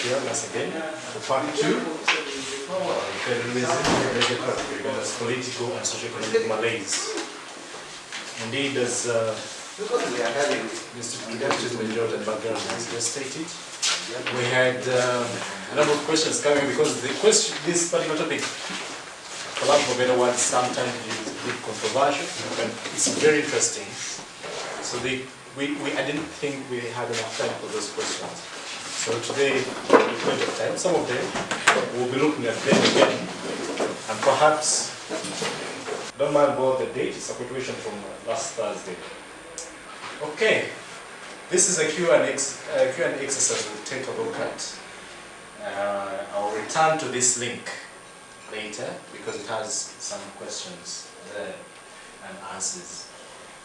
here once again for part 2 of Federalism, Uganda's political and socio-economic malaise. Indeed, as Mr. Major and background has just stated, we had a number of questions coming because this particular topic, for lack of a better word, sometimes is a bit controversial, but it's very interesting. So I didn't think we had enough time for those questions. So today, with plenty of time, some of them, we'll be looking at them again. And perhaps, don't mind about the date, it's a quotation from last Thursday. Okay, this is a Q&A exercise we'll take a look at. I'll return to this link later because it has some questions there and answers.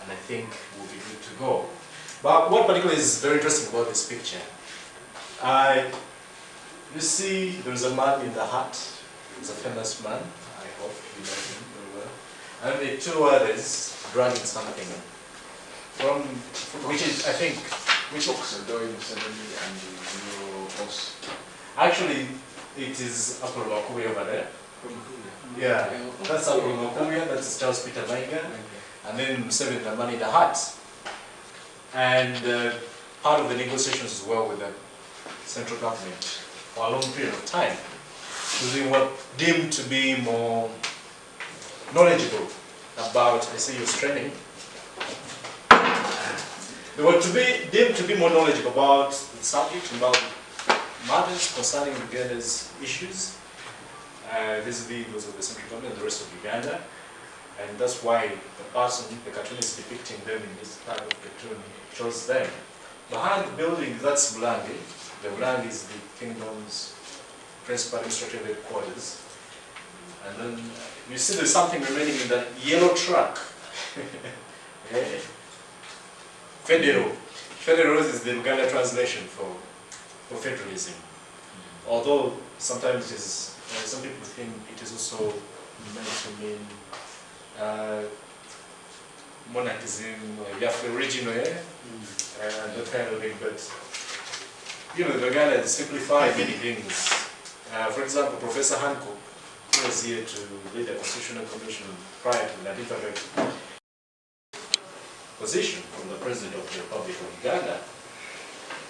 And I think we'll be good to go. But what particularly is very interesting about this picture, you see there's a man in the hat. He's a famous man. I hope you know him very well. And the two others dragging something from which is, I think, which actually it is Apple Makuya over there. Yeah, that's Apple Makuya, that's Charles Peter Maiga. And then Museveni the man in the hat. And part of the negotiations as well with the central government for a long period of time, using what deemed to be more knowledgeable about, I see you're straining. They were deemed to be more knowledgeable about the subject, about matters concerning Uganda's issues, vis-a-vis those of the central government and the rest of Uganda. And that's why the person, the cartoonist depicting them in this type of cartoon, shows them. Behind the building, that's Bulangi. The Bulangi is the kingdom's principal administrative headquarters. And then you see there's something remaining in that yellow truck. Federal. Federal is the Uganda translation for federalism. Although sometimes it is, some people think it is also meant to mean monarchism, Yaffe original, and that kind of thing, but you know, the Uganda simplified many things. For example, Professor Hancock, who was here to lead the Constitutional Commission prior to the 1958 position from the President of the Republic of Uganda.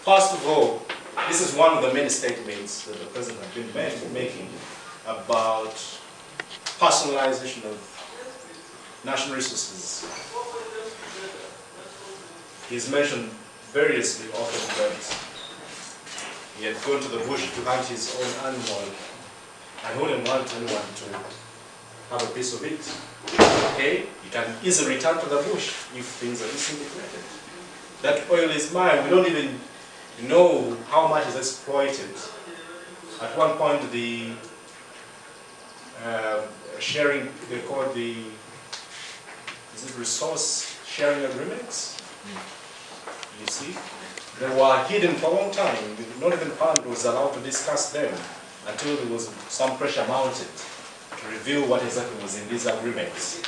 First of all, this is one of the many statements that the President has been making about personalization of national resources. He's mentioned variously often that he had gone to the bush to hunt his own animal and he wouldn't want anyone to have a piece of it. Okay, you can easily return to the bush if things are disintegrated. That oil is mine. We don't even know how much is exploited. At one point, the sharing, they call the resource sharing agreements. You see, they were hidden for a long time. Not even Parliament was allowed to discuss them until there was some pressure mounted to reveal what exactly was in these agreements.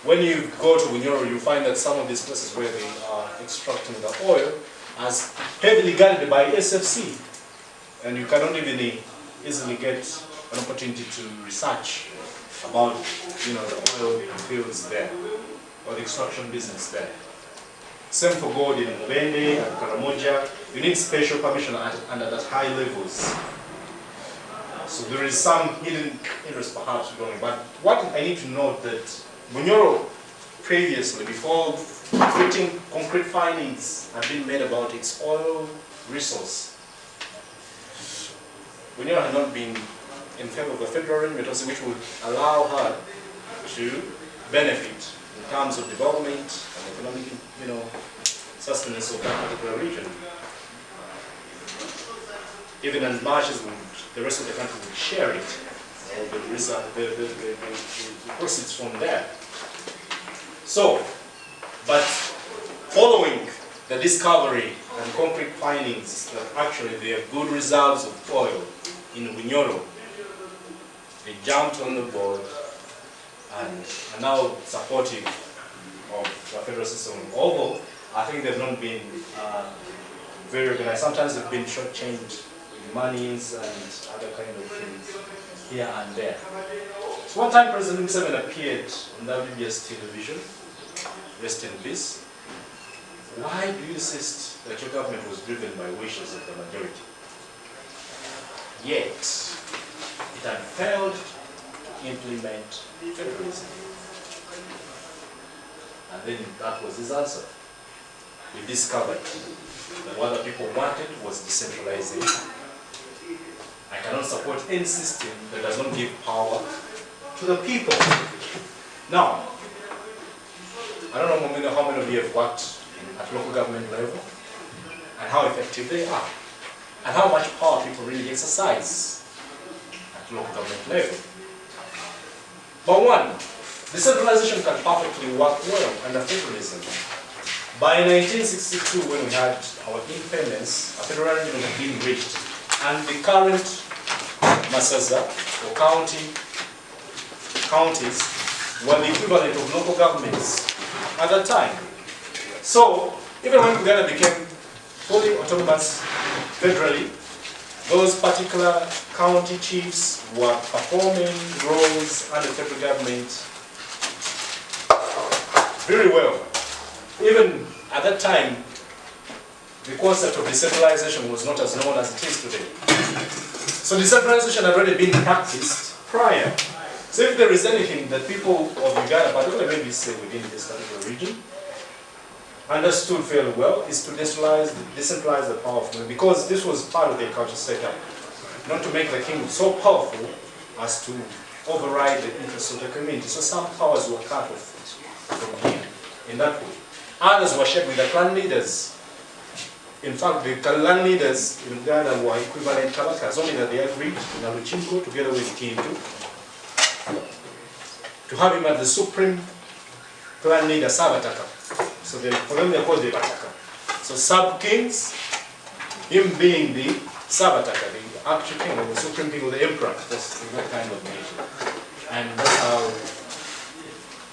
When you go to Bunyoro, you find that some of these places where they are extracting the oil are heavily guarded by SFC, and you cannot even easily get an opportunity to research about, you know, the oil fields there or the extraction business there. Same for gold in Mbende and Karamoja. You need special permission under that high levels. So there is some hidden interest perhaps going. But what I need to note that Bunyoro previously, before concrete findings have been made about its oil resource, Bunyoro had not been in favor of a federal arrangement which would allow her to benefit in terms of development and economic, you know, sustenance of that particular region. Even as much as the rest of the country would share it, or the proceeds from there. So, but following the discovery and concrete findings that actually there are good reserves of oil in Bunyoro, they jumped on the board and are now supportive of the federal system. Although I think they've not been very organized. Sometimes they've been shortchanged monies and other kind of things here and there. So one time President Museveni appeared on WBS television, rest in peace. Why do you insist that your government was driven by wishes of the majority? Yet, it had failed to implement federalism. And then that was his answer. We discovered that what the people wanted was decentralization. I cannot support any system that does not give power to the people. Now, I don't know how many of you have worked at local government level and how effective they are and how much power people really exercise at local government level. But one, decentralization can perfectly work well under federalism. By 1962, when we had our independence, a federal arrangement had been reached, and the current Masaza or counties were the equivalent of local governments at that time. So, even when Uganda became fully autonomous federally, those particular county chiefs were performing roles under the federal government very well. Even at that time, the concept of decentralization was not as known as it is today. So decentralization had already been practiced prior. So if there is anything that people of Uganda, particularly maybe say within this particular region, understood fairly well, is to decentralize the power of the, because this was part of the culture setup, not to make the king so powerful as to override the interests of the community. So some powers were cut off from him in that way. Others were shared with the clan leaders. In fact, the clan leaders in Uganda were equivalent Kabakas, only that they agreed in Aluchinko together with Kintu to have him as the supreme clan leader, Sabataka. So for them they called the Bataka. So sub-kings, him being the Sabataka, the actual king or the supreme king or the emperor, that's that kind of nation. And that's how,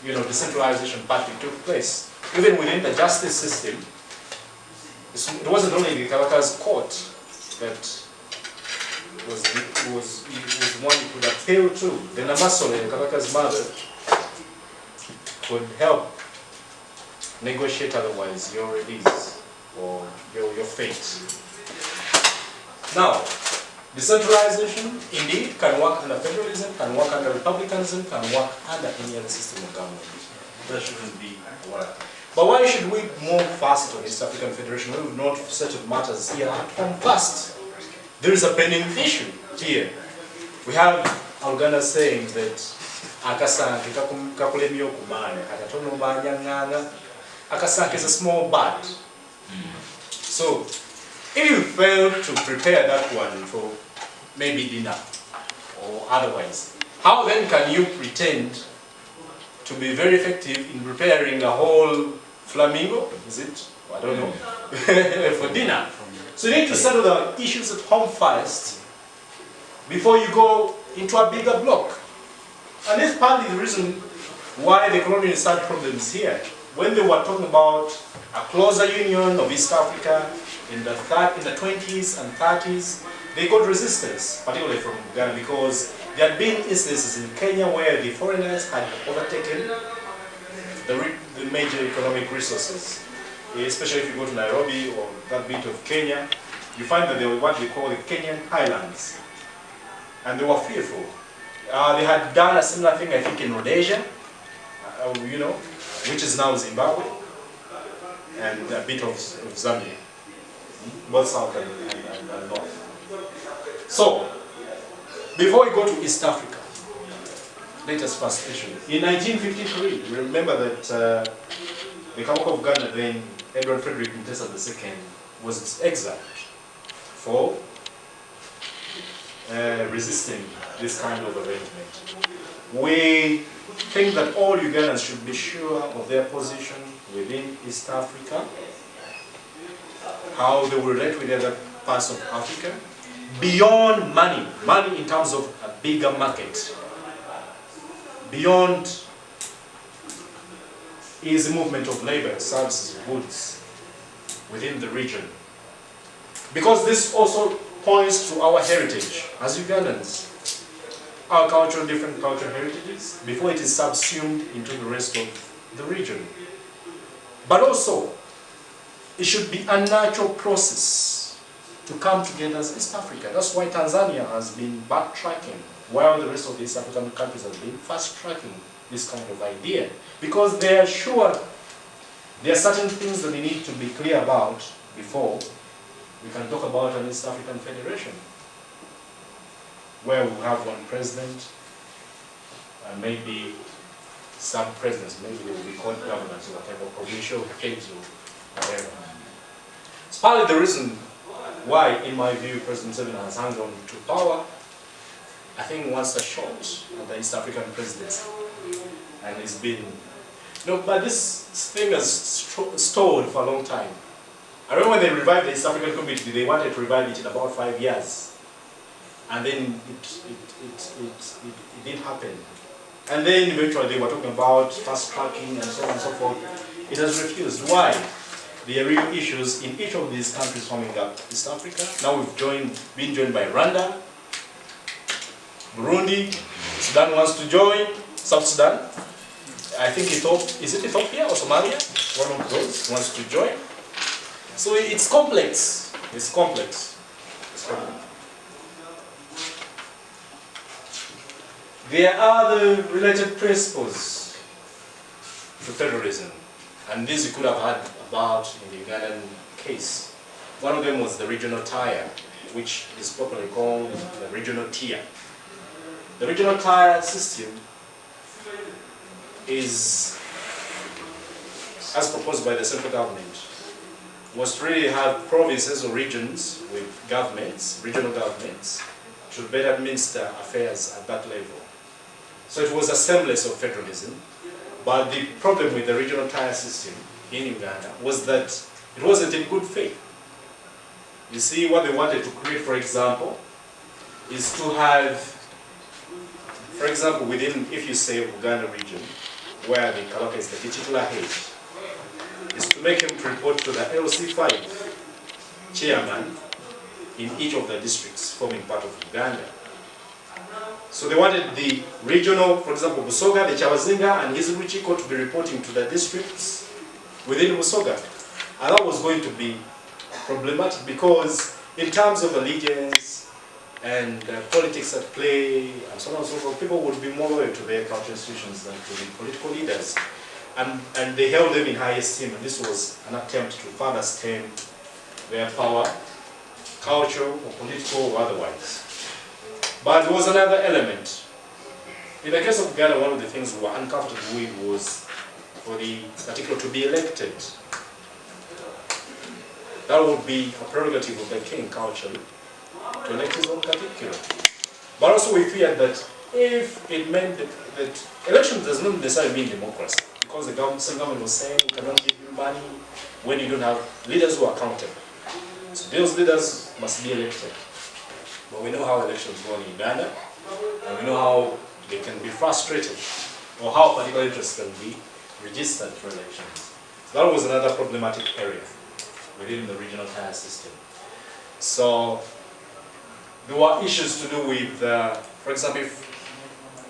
you know, decentralization partly took place. Even within the justice system, it wasn't only the Kabaka's court that was the one you could appeal to. The Namasole, Kabaka's mother, could help negotiate otherwise your release or your fate. Now, decentralization indeed can work under federalism, can work under republicanism, can work under any other system of government. That shouldn't be a worry. But why should we move fast on East African Federation? We would not settle matters here at home fast. There is a pending issue here. We have Uganda saying that akasanke kakulemyo kumanya akatono banyanganga. Akasanke is a small bird. So if you fail to prepare that one for maybe dinner or otherwise, how then can you pretend to be very effective in preparing a whole flamingo, is it? I don't know, for dinner. So you need to settle the issues at home first before you go into a bigger block. And this is partly the reason why the colonialists had problems here. When they were talking about a closer union of East Africa in the 20s and 30s, they got resistance, particularly from Uganda, because there had been instances in Kenya where the foreigners had overtaken the major economic resources. Especially if you go to Nairobi or that bit of Kenya, you find that they were what they call the Kenyan highlands. And they were fearful. They had done a similar thing, I think, in Rhodesia, you know, which is now Zimbabwe, and a bit of Zambia, both south and north. So, before we go to East Africa, let us first issue. In 1953, remember that the Kabaka of Ghana, then Edward Frederick Mutesa II, was exiled for resisting this kind of arrangement. We think that all Ugandans should be sure of their position within East Africa, how they will relate with other parts of Africa, beyond money in terms of a bigger market, beyond easy movement of labor, services, goods within the region. Because this also points to our heritage as Ugandans, our different cultural heritages, before it is subsumed into the rest of the region. But also, it should be a natural process to come together as East Africa. That's why Tanzania has been backtracking, while the rest of the East African countries have been fast-tracking this kind of idea. Because they are sure there are certain things that we need to be clear about before we can talk about an East African Federation, where we have one president, and maybe some presidents, maybe they will be called governors or whatever, provincial heads or whatever. It's partly the reason why, in my view, President Museveni has hung on to power, I think once a shot at the East African presidency. And it's been, but this thing has stalled for a long time. I remember when they revived the East African community, they wanted to revive it in about 5 years. And then it didn't happen. And then eventually they were talking about fast tracking and so on and so forth. It has refused. Why? There are real issues in each of these countries forming up East Africa. Now we've been joined by Rwanda, Burundi, Sudan wants to join, South Sudan. I think is it Ethiopia or Somalia? One of those wants to join. So it's complex. It's complex. It's complex. There are the related principles to federalism, and these you could have heard about in the Ugandan case. One of them was the regional tier, which is popularly called the regional tier. The regional tier system is, as proposed by the central government, was to really have provinces or regions with governments, regional governments, to better administer affairs at that level. So it was a semblance of federalism, but the problem with the regional tier system in Uganda was that it wasn't in good faith. You see, what they wanted to create, for example, is to have, for example, within, if you say Uganda region, where the Kalaka is the titular head, is to make him report to the LC5 chairman in each of the districts forming part of Uganda. So they wanted the regional, for example, Busoga, the Chawazinga, and his Ruchiko to be reporting to the districts within Busoga. And that was going to be problematic because in terms of allegiance and politics at play and so on and so forth, people would be more loyal to their cultural institutions than to the political leaders. And they held them in high esteem, and this was an attempt to further stem their power, cultural or political or otherwise. But there was another element. In the case of Ghana, one of the things we were uncomfortable with was for the particular to be elected. That would be a prerogative of the king culturally to elect his own particular. But also we feared that if it meant that election does not necessarily mean democracy, because the government was saying we cannot give you money when you don't have leaders who are accountable. So those leaders must be elected. But we know how elections go in Uganda, and we know how they can be frustrated, or how particular interests can be registered for elections. So that was another problematic area within the regional tier system. So there were issues to do with, for example, if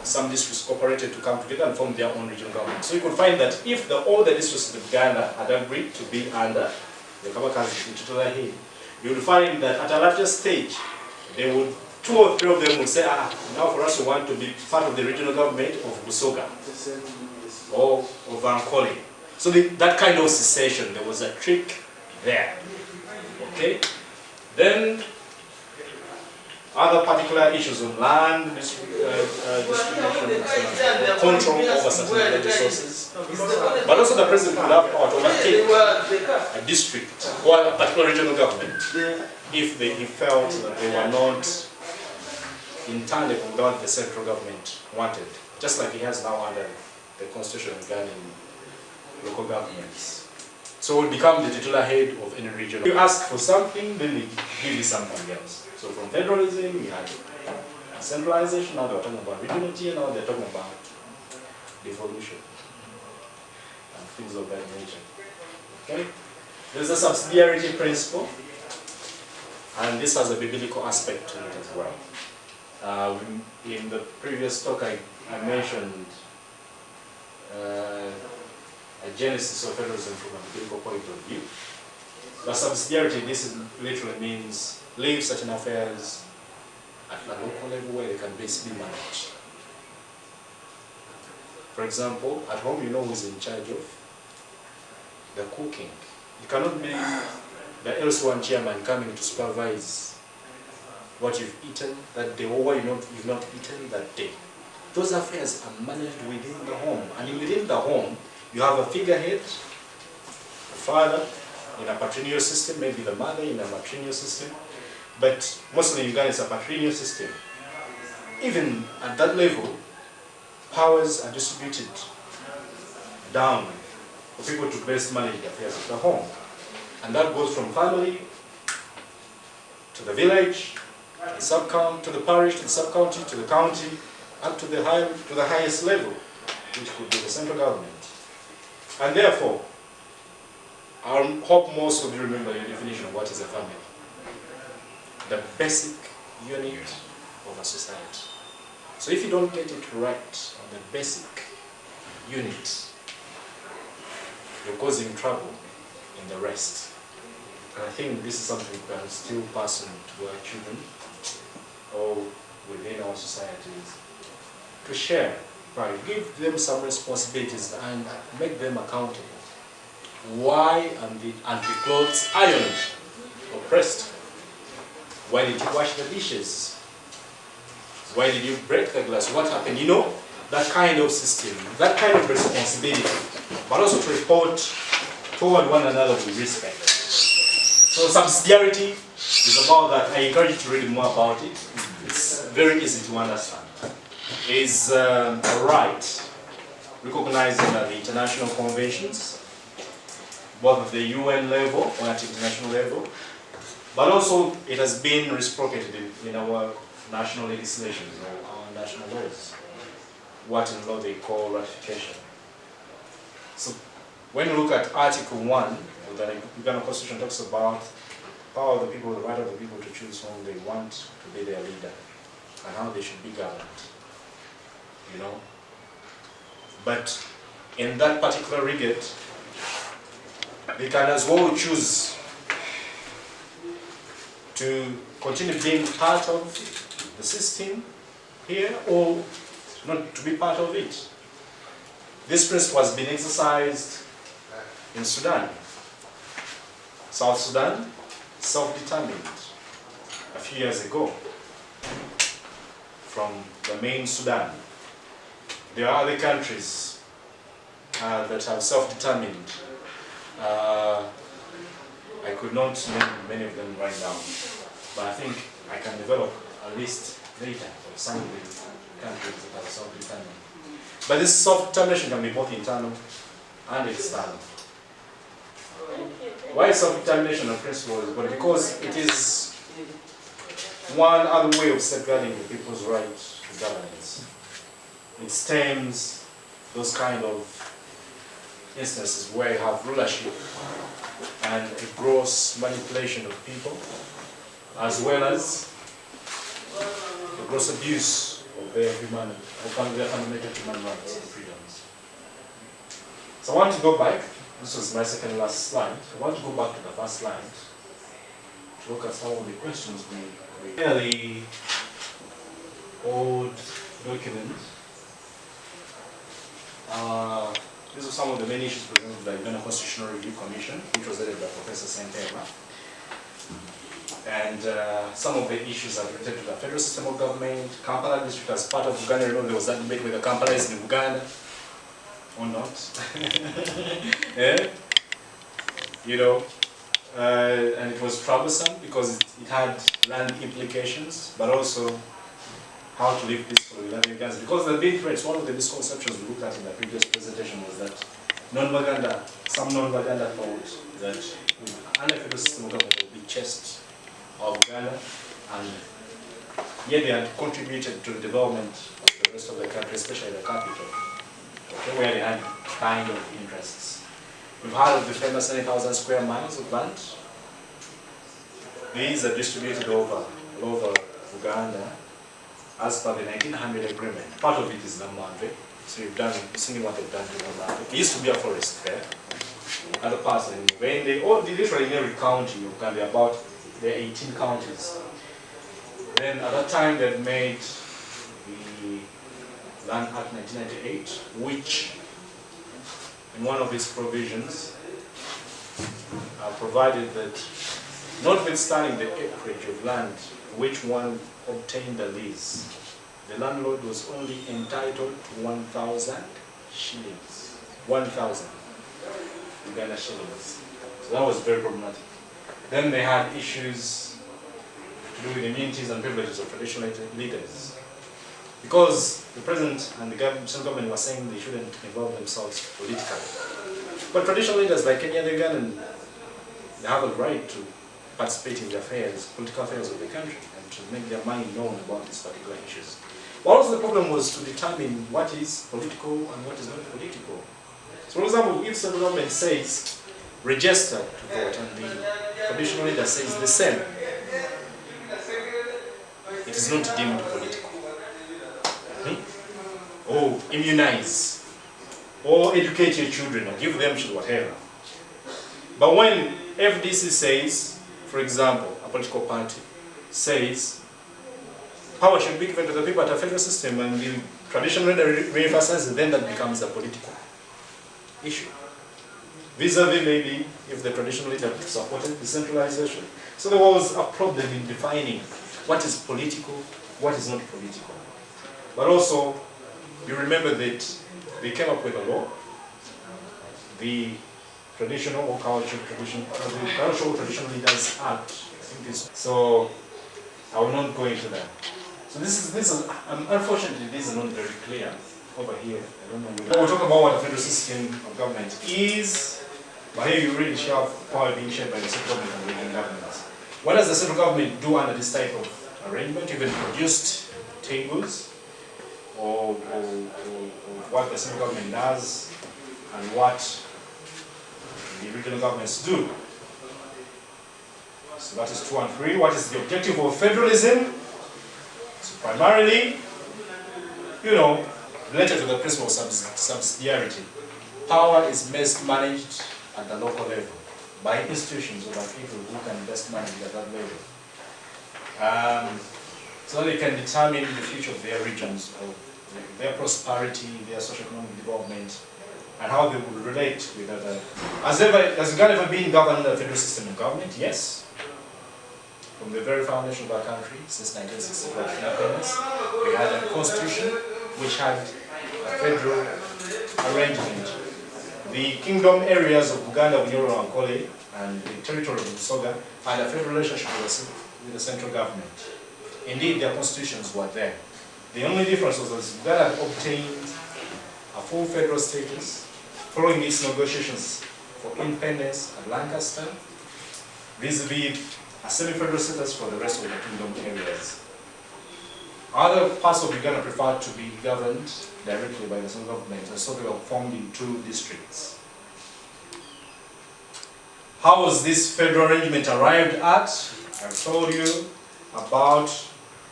some districts cooperated to come together and form their own regional government. So you could find that if all the districts of Uganda had agreed to be under the Kabaka's titular head, you would find that at a larger stage, they would, 2 or 3 of them would say, now for us we want to be part of the regional government of Busoga or of Ankole. So that kind of secession, there was a trick there. Okay? Then other particular issues on land distribution, control over certain resources. But also the president could have power to overtake a district or a particular regional government if he felt that they were not in tandem with what the central government wanted, just like he has now under the constitution regarding local governments. So it will become the titular head of any region. You ask for something, then they give you something else. So from federalism, we had centralization, now they're talking about regional tier, now they're talking about devolution and things of that nature. Okay? There's a subsidiarity principle, And this has a biblical aspect to it as well. In the previous talk, I mentioned a genesis of federalism from a biblical point of view. But subsidiarity, this literally means leave certain affairs at the local level where they can basically manage. For example, at home, you know who's in charge of the cooking. You cannot be the L1 chairman coming to supervise what you've eaten that day or what you've not eaten that day. Those affairs are managed within the home. And within the home, you have a figurehead, a father in a patrilineal system, maybe the mother in a matrilineal system. But mostly in Uganda, it's a patrilineal system. Even at that level, powers are distributed down for people to best manage the affairs of the home. And that goes from family to the village, the sub-county, to the parish, to the sub-county, to the county, up to the highest level, which could be the central government. And therefore, I hope most of you remember your definition of what is a family. The basic unit of a society. So if you don't get it right on the basic unit, you're causing trouble in the rest. And I think this is something we can still pass on to our children or within our societies to share, right? Give them some responsibilities and make them accountable. Why are the clothes ironed or pressed? Why did you wash the dishes? Why did you break the glass? What happened? You know, that kind of system, that kind of responsibility, but also to report toward one another with respect. So subsidiarity is about that. I encourage you to read more about it. It's very easy to understand. It's a right recognized in the international conventions, both at the UN level or at international level, but also it has been reciprocated in our national legislations or our national laws, what in law they call ratification. So when you look at Article 1 of the Uganda Constitution, talks about power of the people, the right of the people to choose whom they want to be their leader and how they should be governed. You know? But in that particular regard, they can as well choose to continue being part of the system here or not to be part of it. This principle has been exercised in Sudan. South Sudan, self-determined a few years ago from the main Sudan. There are other countries that have self-determined. I could not name many of them right now, but I think I can develop a list later of some of the countries that are self-determined. But this self-determination can be both internal and external. Why self-determination of principle is good? Because it is one other way of safeguarding the people's right to governance. It stems those kind of instances where you have rulership and a gross manipulation of people, as well as the gross abuse of their fundamental human rights and freedoms. So I want to go back. This was my second last slide. I want to go back to the first slide to look at some of the questions we fairly old document. These are some of the main issues presented by the Uganda Constitutional Review Commission, which was headed by Professor Sentema. And some of the issues are related to the federal system of government, Kampala district as part of Uganda. Remember there was that debate whether Kampala is in Uganda or not. Yeah? You know, and it was troublesome because it had land implications, but also how to live peacefully with other Ugandans. Because the big threats, one of the misconceptions we looked at in the previous presentation was that some non-Baganda thought that under federal system of government would be chest of Uganda, and yet they had contributed to the development of the rest of the country, especially the capital, okay, where they had kind of interests. We've heard of the famous 9,000 square miles of land. These are distributed all over Uganda as per the 1900 agreement. Part of it is Namwave. So you've seen what they've done to Namwave. It used to be a forest there. Other parts, when they all did literally in every county of Uganda, there are 18 counties. Then at that time they made the Land Act 1998, which in one of its provisions provided that notwithstanding the acreage of land which one obtained a lease, the landlord was only entitled to 1,000 shillings. 1,000 Uganda shillings. So that was very problematic. Then they had issues to do with immunities and privileges of traditional leaders. Because the president and the central government were saying they shouldn't involve themselves politically. But traditional leaders like Kenya and Uganda, they have a right to participate in the affairs, political affairs of the country, and to make their mind known about these particular issues. But also the problem was to determine what is political and what is not political. So for example, if the government says register to vote and the traditional leader says the same, it is not deemed political. Or immunize, or educate your children, or give them whatever. But when FDC says, for example, a political party says, power should be given to the people at a federal system, and the traditional leader re-emphasizes, then that becomes a political issue. Vis-a-vis maybe if the traditional leader supported decentralization. So there was a problem in defining what is political, what is not political. But also, you remember that they came up with a law, the Traditional or Cultural Traditional Leaders Act. I think this. So I will not go into that. So this is unfortunately this is not very clear over here. I don't know. We'll talk about what the federal system of government is, but here you really show power being shared by the central government and regional governments. What does the central government do under this type of arrangement? Even produced tables or what the central government does and what the regional governments do. So that is 2 and 3. What is the objective of federalism? So primarily, related to the principle of subsidiarity. Power is best managed at the local level by institutions or by people who can best manage at that level. So that they can determine the future of their regions, of their prosperity, their socio-economic development, and how they will relate with other. Has Uganda ever been governed under a federal system of government? Yes. From the very foundation of our country, since 1964 independence, we had a constitution which had a federal arrangement. The kingdom areas of Uganda, Bunyoro and Kole, and the territory of Busoga had a federal relationship with the central government. Indeed, their constitutions were there. The only difference was that Uganda had obtained a full federal status following its negotiations for independence at Lancaster, vis-a-vis a semi-federal status for the rest of the kingdom areas. Other parts of Uganda preferred to be governed directly by the central government, and so they were formed in 2 districts. How was this federal arrangement arrived at? I've told you about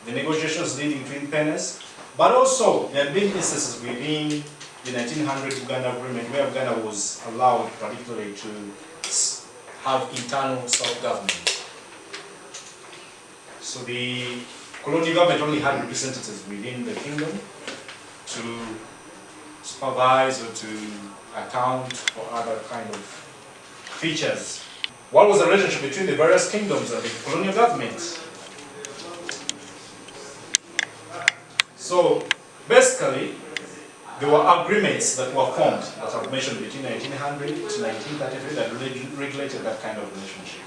the negotiations leading to independence, but also there have been instances within the 1900 Uganda agreement where Uganda was allowed particularly to have internal self-government. So the colonial government only had representatives within the kingdom to supervise or to account for other kind of features. What was the relationship between the various kingdoms and the colonial government? So basically, there were agreements that were formed that I've mentioned between 1900 to 1933 that regulated that kind of relationship.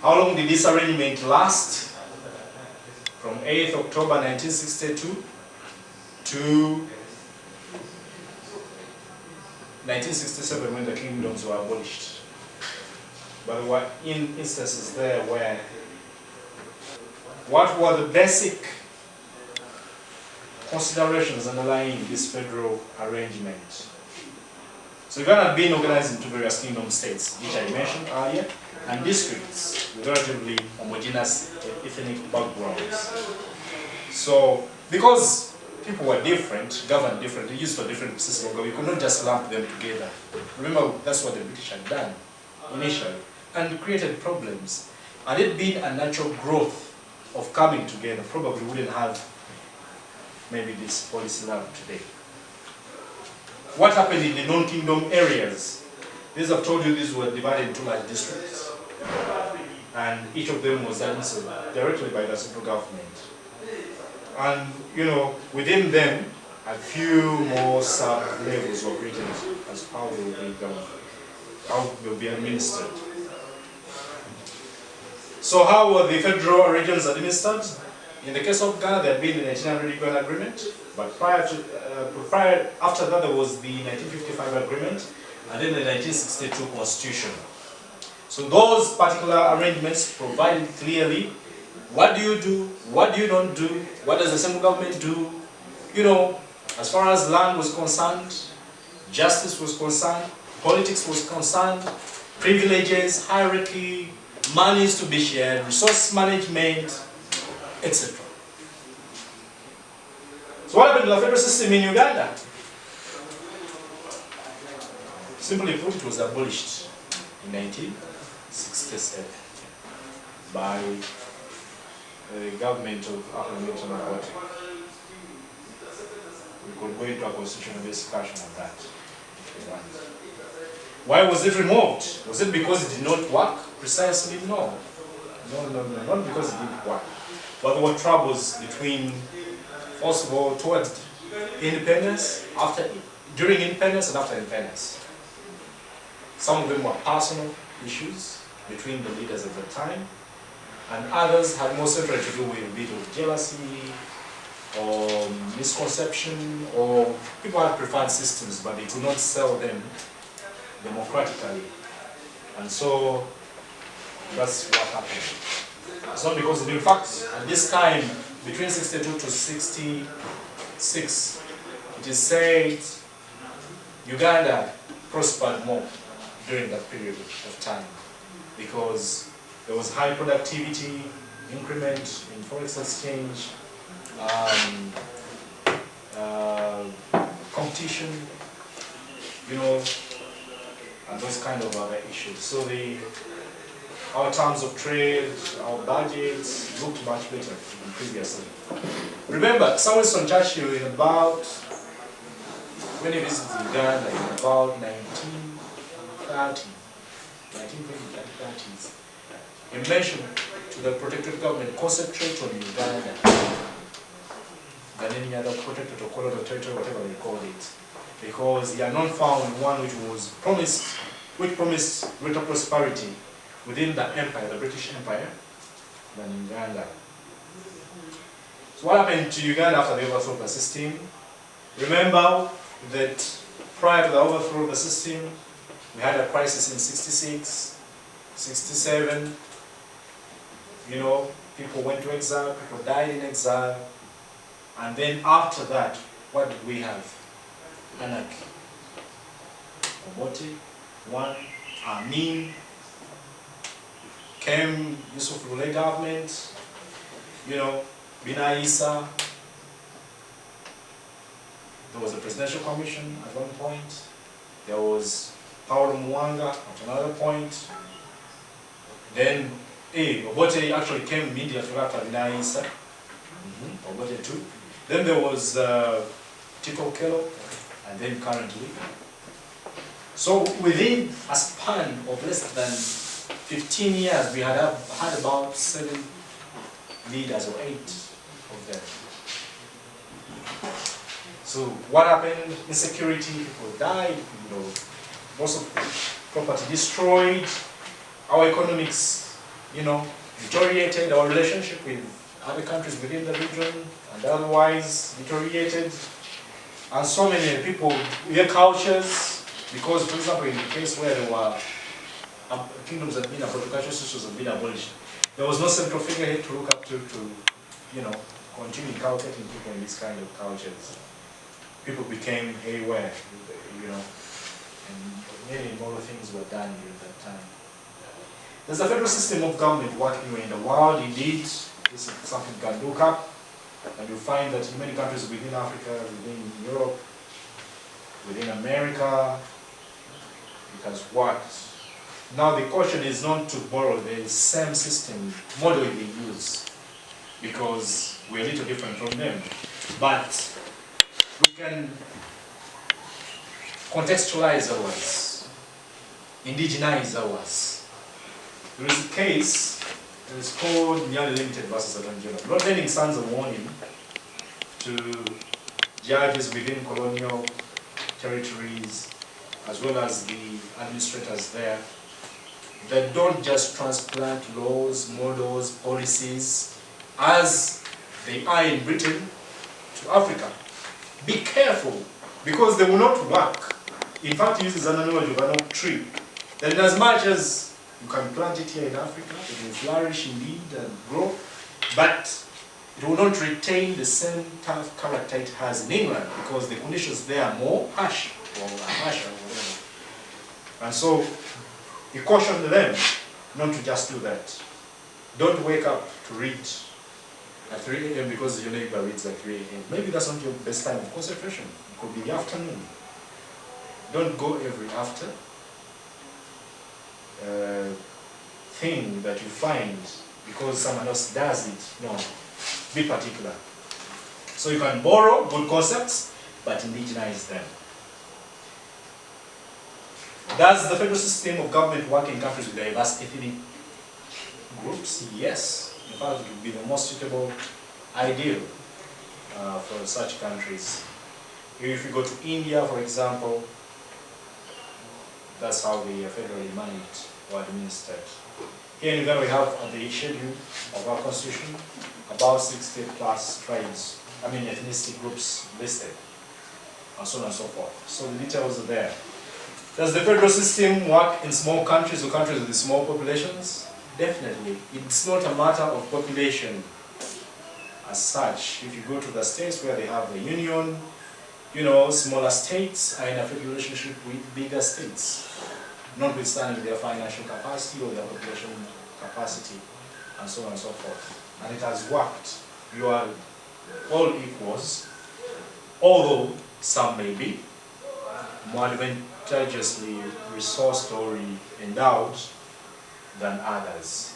How long did this arrangement last? From 8th October 1962 to 1967 when the kingdoms were abolished. But there were instances there where what were the basic considerations underlying this federal arrangement? So Uganda had been organized into various kingdom states, which I mentioned earlier, and districts with relatively homogeneous ethnic backgrounds. So, because people were different, governed differently, used to a different system, we could not just lump them together. Remember, that's what the British had done initially, and created problems. And it being a natural growth of coming together, probably wouldn't have maybe this policy now today. What happened in the non-kingdom areas? These I've told you, these were divided into large districts. And each of them was administered directly by the central government. And, you know, within them, a few more sub-levels were created as how they will be governed, how they will be administered. So how were the federal regions administered? In the case of Ghana, there had been the 1900 Uganda Agreement, but after that there was the 1955 Agreement, and then the 1962 Constitution. So those particular arrangements provided clearly what do you do, what do you not do, what does the central government do, you know, as far as land was concerned, justice was concerned, politics was concerned, privileges, hierarchy, monies to be shared, resource management, etc. So what happened to the federal system in Uganda? Simply put, it was abolished in 1967 by the government of Milton Obote. We could go into a constitutional discussion on that if you want. Why was it removed? Was it because it did not work? Precisely no. No, not because it didn't work. But there were troubles between, first of all, towards independence, during independence and after independence. Some of them were personal issues between the leaders at the time, and others had more centrally to do with a bit of jealousy or misconception, or people had preferred systems but they could not sell them democratically. And so that's what happened. It's not because, in fact, at this time, between 62 to 66, it is said Uganda prospered more during that period of time because there was high productivity, increment in forex exchange, competition, you know, and those kind of other issues. So our terms of trade, our budgets looked much better than previously. Remember, Samuel Churchill in about, when he visited Uganda in about 1930s, he mentioned to the protectorate government, concentrate on Uganda than any other protectorate or colonial territory, whatever they called it. Because he had not found one which promised greater prosperity within the empire, the British Empire, than Uganda. So what happened to Uganda after the overthrow of the system? Remember that prior to the overthrow of the system, we had a crisis in 66, 67, you know, people went to exile, people died in exile, and then after that, what did we have? Anarchy. Obote, one, Amin, came Yusuf Lule government, you know, Bina Isa. There was a presidential commission at one point. There was Paulo Mwanga at another point. Then Obote actually came immediately after Bina Isa. Obote too. Then there was Tito Okello, and then currently. So within a span of less than 15 years, we had about 7 leaders, or 8 of them. So what happened? Insecurity, people died, you know, lots of property destroyed, our economics, you know, deteriorated, our relationship with other countries within the region and otherwise deteriorated, and so many people, their cultures, because, for example, in the case where there were kingdoms that had been abolished, cultural systems had been abolished, there was no central figurehead to look up to, you know, continue inculcating people in these kind of cultures. People became haywire, you know. and many more things were done during that time. There's a federal system of government working in the world, indeed. This is something you can look up, and you'll find that in many countries within Africa, within Europe, within America, it has worked. Now the question is not to borrow the same system, model they use, because we're a little different from them. But we can contextualize ours, indigenize ours. There is a case that is called Nyali Limited versus Attorney General. Not lending sons of warning to judges within colonial territories, as well as the administrators there, that don't just transplant laws, models, policies, as they are in Britain, to Africa. Be careful, because they will not work. In fact, it uses an analogy of an oak tree. That in as much as you can plant it here in Africa, it will flourish indeed and grow, but it will not retain the same tough character it has in England, because the conditions there are more harsh, or harsher, or whatever. And so, you caution them not to just do that. Don't wake up to read at 3 a.m. because your neighbor reads at 3 a.m. Maybe that's not your best time of concentration. It could be the afternoon. Don't go every after thing that you find because someone else does it. No, be particular. So you can borrow good concepts, but indigenize them. Does the federal system of government work in countries with diverse ethnic groups? Yes. In fact, it would be the most suitable ideal for such countries. If you go to India, for example, that's how they are federally managed or administered. Here in Uganda, we have the schedule of our constitution about 60 plus tribes, ethnicity groups listed, and so on and so forth. So the details are there. Does the federal system work in small countries or countries with small populations? Definitely. It's not a matter of population as such. If you go to the states where they have the union, smaller states are in a federal relationship with bigger states, notwithstanding their financial capacity or their population capacity, and so on and so forth. And it has worked. You are all equals, although some may be more advantageously resourced or endowed than others.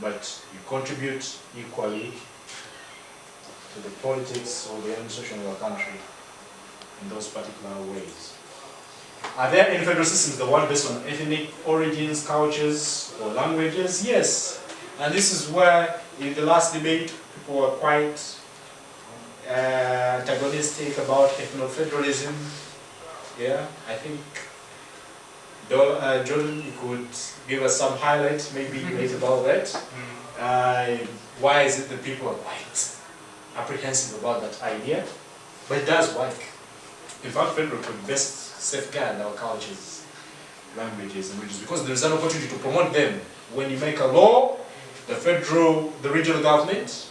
But you contribute equally to the politics or the administration of your country in those particular ways. Are there any federal systems that work based on ethnic origins, cultures, or languages? Yes. And this is where, in the last debate, people were quite antagonistic about ethno-federalism. Yeah, I think Jordan, you could give us some highlights, maybe later about that. Why is it that people are quite apprehensive about that idea? But it does work. In fact, federal could best safeguard our cultures, languages, and regions, because there is an opportunity to promote them. When you make a law, the regional government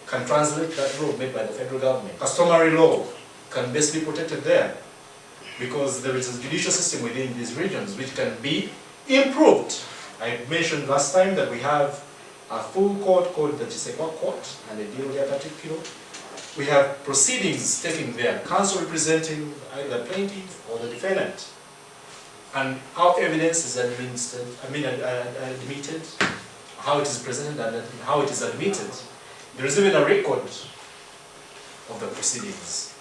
can translate that law made by the federal government. Customary law can best be protected there, because there is a judicial system within these regions which can be improved. I mentioned last time that we have a full court called the Mwesigwa court, and the deal there particular. We have proceedings taking there, counsel representing either the plaintiff or the defendant, and how evidence is admitted, how it is presented and how it is admitted. There is even a record of the proceedings.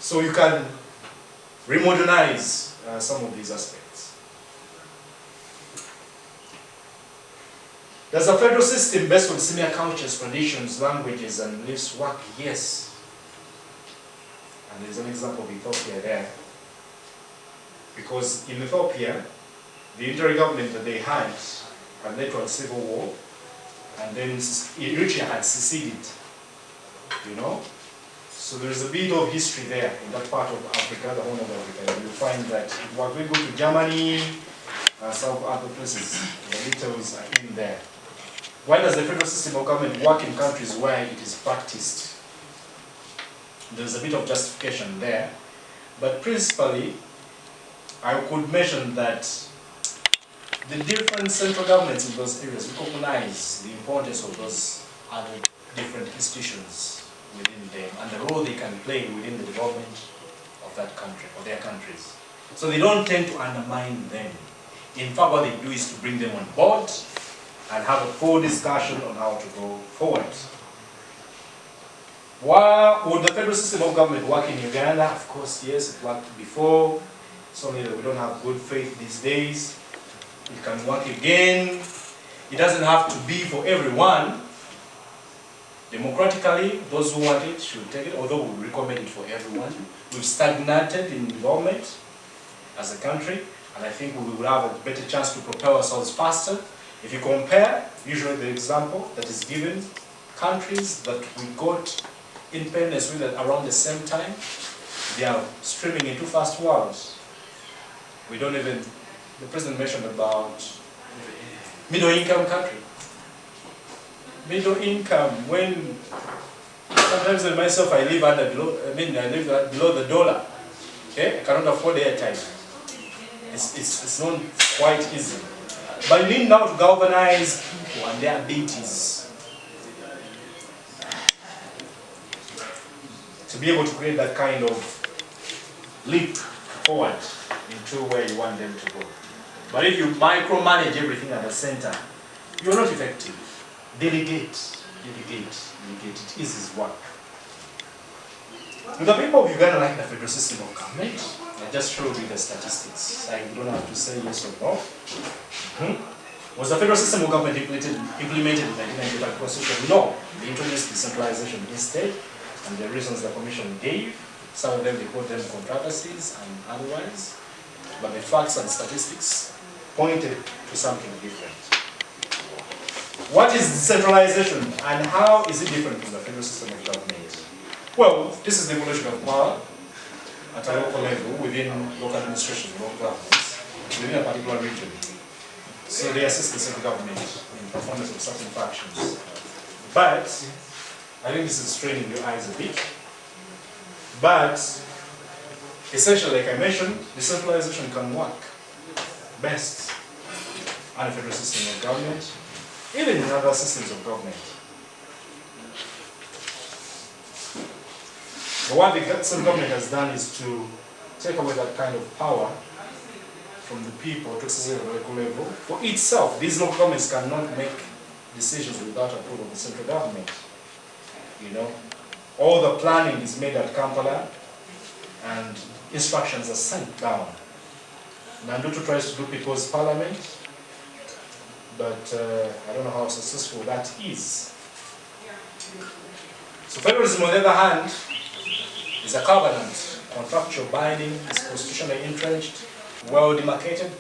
So you can remodernize some of these aspects. Does a federal system based on similar cultures, traditions, languages, and beliefs work? Yes. And there's an example of Ethiopia there. Because in Ethiopia, the inter-government that they had led to a civil war, and then Eritrea had seceded, So there's a bit of history there in that part of Africa, the Horn of Africa. You'll find that when we go to Germany and some other places, the details are in there. Why does the federal system of government work in countries where it is practiced? There's a bit of justification there, but principally, I could mention that the different central governments in those areas recognize the importance of those other different institutions within them and the role they can play within the development of that country, or their countries. So they don't tend to undermine them. In fact, what they do is to bring them on board and have a full discussion on how to go forward. Would the federal system of government work in Uganda? Of course, yes, it worked before. It's only that we don't have good faith these days. It can work again. It doesn't have to be for everyone. Democratically, those who want it should take it, although we recommend it for everyone. We've stagnated in development as a country, and I think we will have a better chance to propel ourselves faster. If you compare, usually the example that is given, countries that we got independence with around the same time, they are streaming into fast worlds. We don't even, the president mentioned about middle income country. Middle income, when sometimes I myself I live below the dollar. Okay? I cannot afford airtime. It's not quite easy. But you need now to galvanize people and their abilities to be able to create that kind of leap forward into where you want them to go. But if you micromanage everything at the center, you're not effective. Delegate. It eases work. Do the people of Uganda like the federal system of government? I just showed you the statistics. I don't have to say yes or no. Was the federal system of government implemented in the 1995 Constitution? No. They introduced decentralization instead, and the reasons the Commission gave, some of them they called them controversies and otherwise, but the facts and statistics pointed to something different. What is decentralization and how is it different from the federal system of government? Well, this is the evolution of power at a local level within local administration, local governments, within a particular region. So they assist the central government in performance of certain functions. But, I think this is straining your eyes a bit, but essentially, like I mentioned, decentralization can work best under the federal system of government, even in other systems of government. But what the central government has done is to take away that kind of power from the people to exercise at a local level for itself. These local governments cannot make decisions without approval of the central government. You know, all the planning is made at Kampala and instructions are sent down. Nandutu tries to do people's parliament, but I don't know how successful that is. So federalism, on the other hand, is a covenant, contractual binding, is constitutionally entrenched, well demarcated,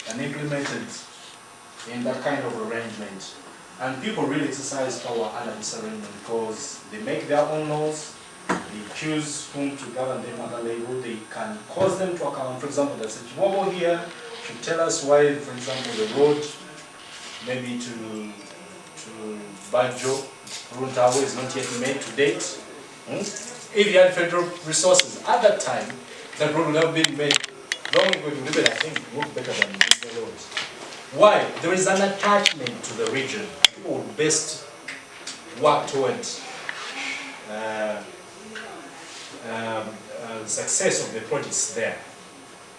and implemented in that kind of arrangement. And people really exercise power under this arrangement because they make their own laws, they choose whom to govern them at a level, they can cause them to account. For example, there's a Chihuahua here should tell us why, for example, the road maybe to Bajo, Runtawe is not yet made to date. If you had federal resources at that time, that road would have been made long ago. It would, I think, work better than the roads. Why? There is an attachment to the region. People would best work towards success of the projects there.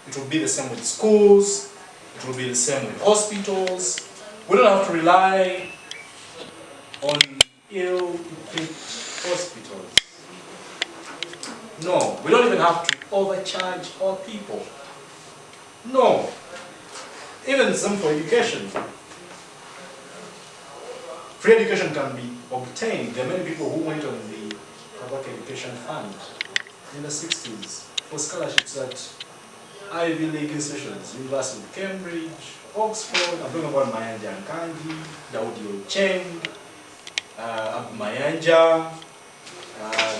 It will be the same with schools. It will be the same with hospitals. We don't have to rely on ill-equipped hospitals. No, we don't even have to overcharge our people. No. Even the same for education. Free education can be obtained. There are many people who went on the public education fund in the 60s for scholarships at Ivy League institutions, University of Cambridge, Oxford. I'm talking about Mayanja Nkangi, Daudi Ocheng, Abu Mayanja,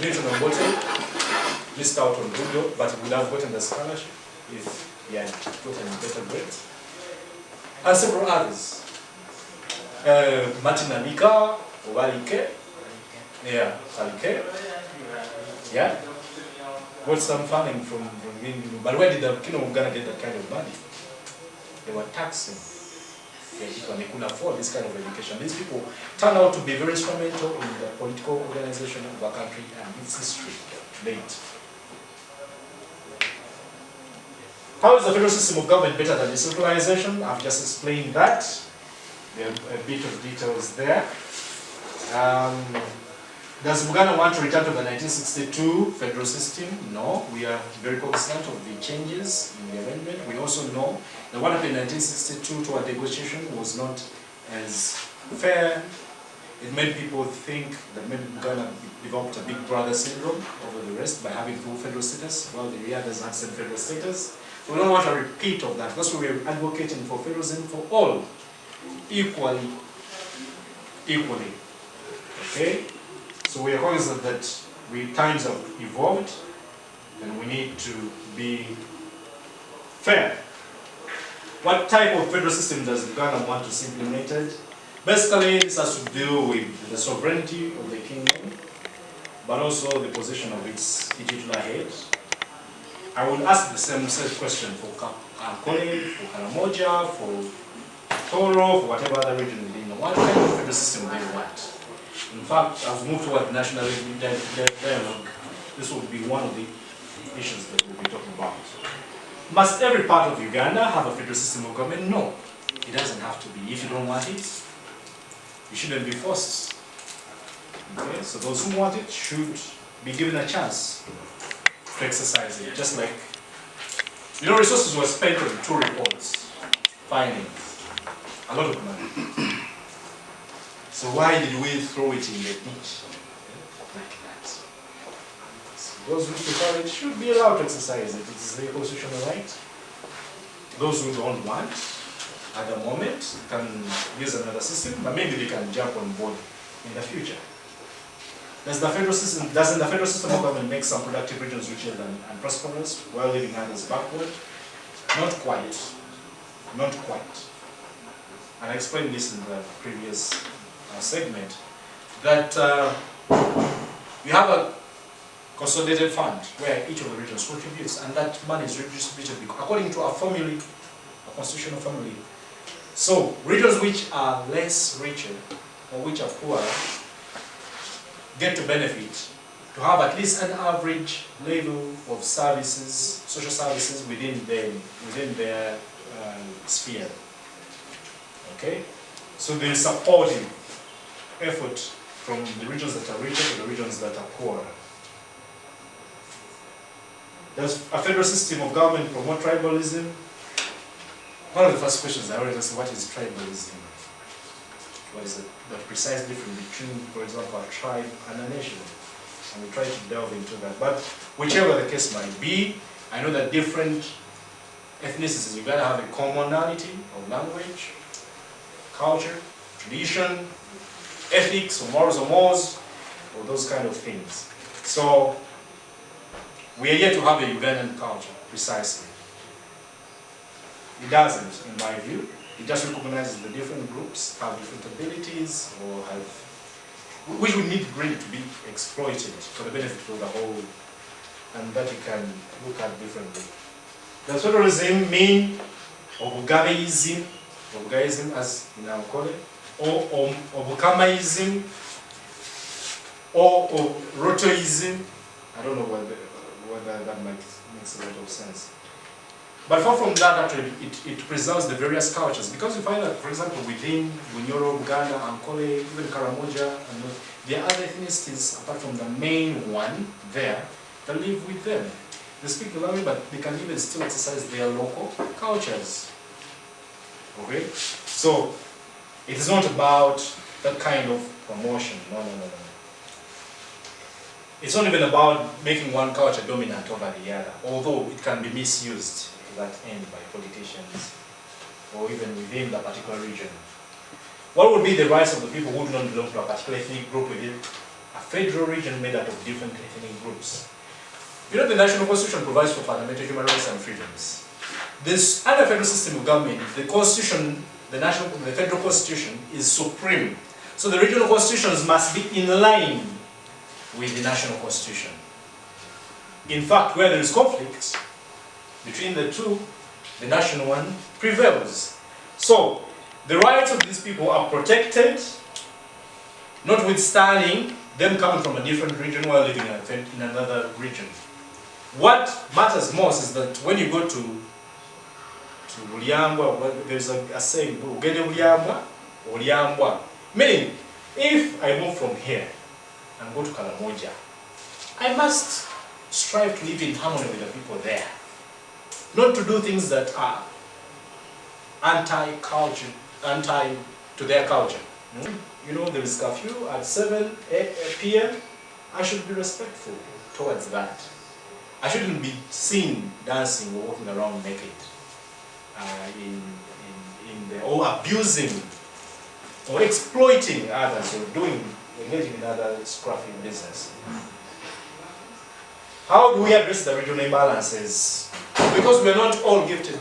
Milton Obote, missed out on Google, but would have gotten the scholarship if he had gotten better grades. And several others. Martin Amika, Ovalike, yeah, Alike, yeah. got some funding from but where did the Kingdom of Ghana get that kind of money? They were taxing people and they couldn't afford this kind of education. These people turned out to be very instrumental in the political organization of our country and its history to date. How is the federal system of government better than decentralization? I've just explained that. There are a bit of details there. Does Uganda want to return to the 1962 federal system? No, we are very cognizant of the changes in the amendment. We also know that what happened in 1962 to our negotiation was not as fair. It made people think that maybe Uganda developed a big brother syndrome over the rest by having full federal status, while the area doesn't have same federal status. So we don't want a repeat of that. That's why we're advocating for federalism for all, equally. Okay? So we are cognizant that times have evolved and we need to be fair. What type of federal system does Uganda want to see implemented? Basically, this has to do with the sovereignty of the kingdom, but also the position of its titular head. I would ask the same question for Ankole, for Karamoja, for Toro, for whatever other region within. What kind of federal system they want? In fact, as we move toward national dialogue, this will be one of the issues that we'll be talking about. Must every part of Uganda have a federal system of government? No, it doesn't have to be. If you don't want it, you shouldn't be forced. Okay? So those who want it should be given a chance to exercise it. Just like, resources were spent on 2 reports, findings, a lot of money. So why did we throw it in the ditch like that? So those who prefer it should be allowed to exercise it. It is their constitutional right. Those who don't want, at the moment, can use another system, but maybe they can jump on board in the future. Doesn't the federal system of government make some productive regions richer and prosperous, while leaving others backward? Not quite. Not quite. And I explained this in the previous segment, that you have a consolidated fund where each of the regions contributes, and that money is redistributed according to a formula, a constitutional formula. So regions which are less richer or which are poorer get to benefit to have at least an average level of services, social services within their sphere. Okay, so there is supporting effort from the regions that are richer to the regions that are poorer. Does a federal system of government promote tribalism? One of the first questions I always ask, what is tribalism? What is the precise difference between, for example, a tribe and a nation? And we try to delve into that. But whichever the case might be, I know that different ethnicities, you gotta have a commonality of language, culture, tradition, ethics or morals or those kind of things. So we are yet to have a Ugandan culture, precisely. It doesn't, in my view. It just recognizes the different groups have different abilities or have, which we need really to be exploited for the benefit of the whole, and that you can look at differently. Does federalism mean Obugabeism as in Ankole, or Obukamaism, or Rotoism? I don't know whether that makes a lot of sense. But far from that, actually, it preserves the various cultures, because you find that, for example, within Bunyoro, Uganda, Ankole, even Karamoja, and there are other ethnicities apart from the main one there that live with them. They speak the language, but they can even still exercise their local cultures. Okay? So, it is not about that kind of promotion. No. It's not even about making one culture dominant over the other, although it can be misused to that end by politicians or even within the particular region. What would be the rights of the people who do not belong to a particular ethnic group within a federal region made up of different ethnic groups? You know, the National Constitution provides for fundamental human rights and freedoms. This under federal system of government, the Constitution, the federal Constitution is supreme. So the regional constitutions must be in line with the national constitution. In fact, where there is conflict between the two, the national one prevails. So, the rights of these people are protected, notwithstanding them coming from a different region while living in another region. What matters most is that when you go to Uliambwa, there's a saying, Ugende Uliambwa, Uliambwa. Meaning, if I move from here and go to Kalamoja, I must strive to live in harmony with the people there. Not to do things that are anti-culture, anti to their culture. You know, there is curfew at 7 p.m. I should be respectful towards that. I shouldn't be seen dancing or walking around naked or abusing or exploiting others or engaging in other scruffy business. How do we address the regional imbalances? Because we are not all gifted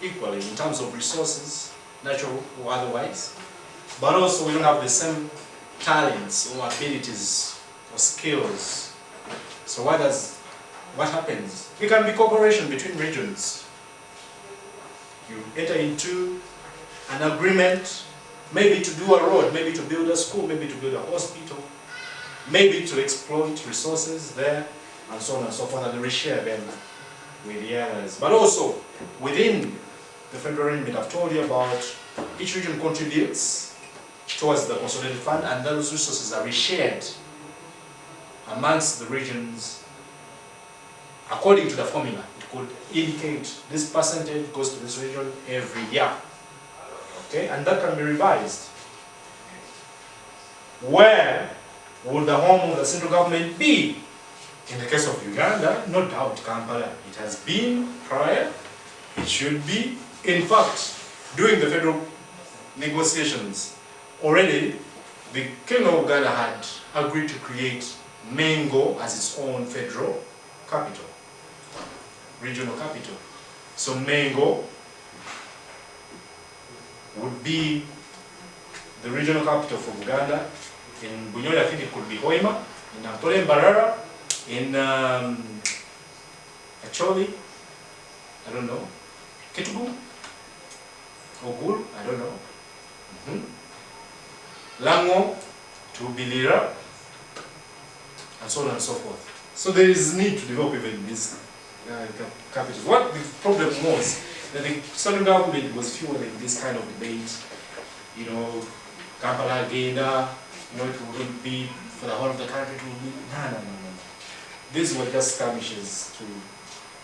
equally in terms of resources, natural or otherwise, but also we don't have the same talents or abilities or skills. So what happens? It can be cooperation between regions. You enter into an agreement, maybe to do a road, maybe to build a school, maybe to build a hospital, maybe to exploit resources there, and so on and so forth, and reshare them with the others. But also, within the federal remit, I've told you about each region contributes towards the consolidated fund, and those resources are reshared amongst the regions according to the formula. It could indicate this percentage goes to this region every year. Okay, and that can be revised. Where would the home of the central government be? In the case of Uganda, no doubt Kampala. It has been prior, it should be. In fact, during the federal negotiations, already the King of Uganda had agreed to create Mengo as its own federal capital, regional capital. So Mengo would be the regional capital for Uganda. In Bunyoli, I think it could be Hoima. In Ampole, Mbarara. In Acholi, I don't know. Kitugu, Ogul, I don't know. Lango to Bilira, and so on and so forth. So there is need to develop even these capitals. What the problem was that the central government was fueling this kind of debate. You know, Kampala, Uganda, you know, it wouldn't be for the whole of the country. It would be no. These were just skirmishes to,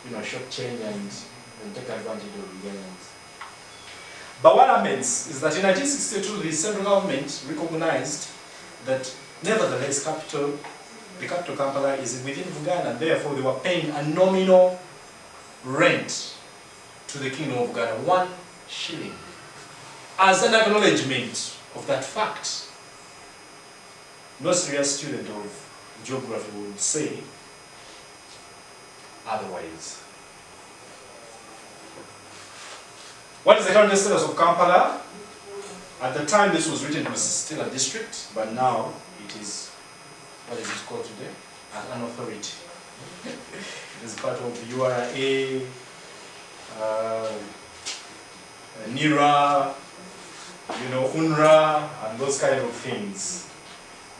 you know, shortchange and take advantage of Ugandans. But what happens is that in 1962, the central government recognized that nevertheless the capital Kampala is within Uganda, therefore they were paying a nominal rent to the Kingdom of Uganda, 1 shilling, as an acknowledgement of that fact. No serious student of geography would say otherwise. What is the current status of Kampala? At the time this was written, it was still a district, but now it is, what is it called today? An authority. It is part of URA, NIRA, you know, UNRWA, and those kind of things.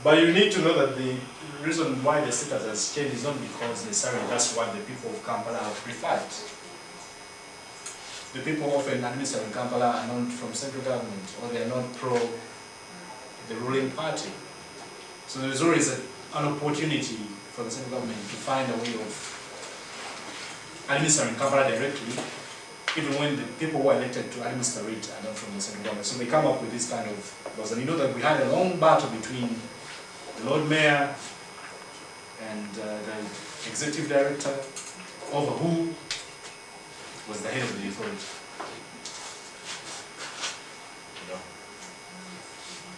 But you need to know that the reason why the status has changed is not because necessarily that's what the people of Kampala have preferred. The people often administering Kampala are not from central government, or they are not pro the ruling party. So there is always an opportunity for the central government to find a way of administering Kampala directly, even when the people who are elected to administer it are not from the central government. So they come up with this kind of laws. And you know that we had a long battle between the Lord Mayor and the executive director over who was the head of the authority. You know.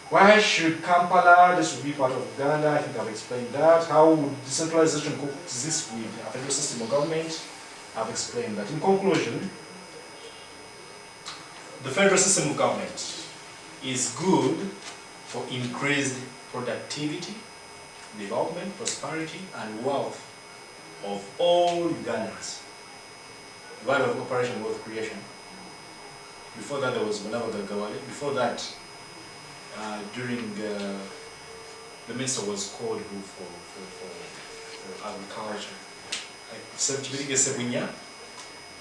Why should Kampala, this would be part of Uganda, I think I've explained that. How would decentralization coexist with a federal system of government? I've explained that. In conclusion, the federal system of government is good for increased productivity, development, prosperity, and wealth all Ugandans. The value of operation, wealth creation. Before that, there was Mwesigwa Gawale. Before that, during the minister was called who for agriculture.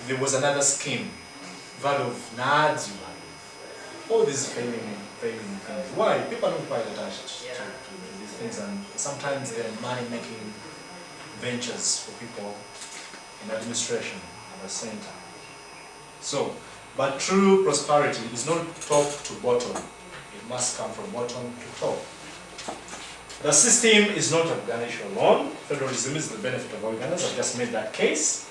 There was another scheme, value of NADS, all these failing things. Why? People are not quite attached to these things, and sometimes they're money-making ventures for people in administration at the same time. So, but true prosperity is not top to bottom. It must come from bottom to top. The system is not Ugandans alone. Federalism is the benefit of all Ugandans. I've just made that case.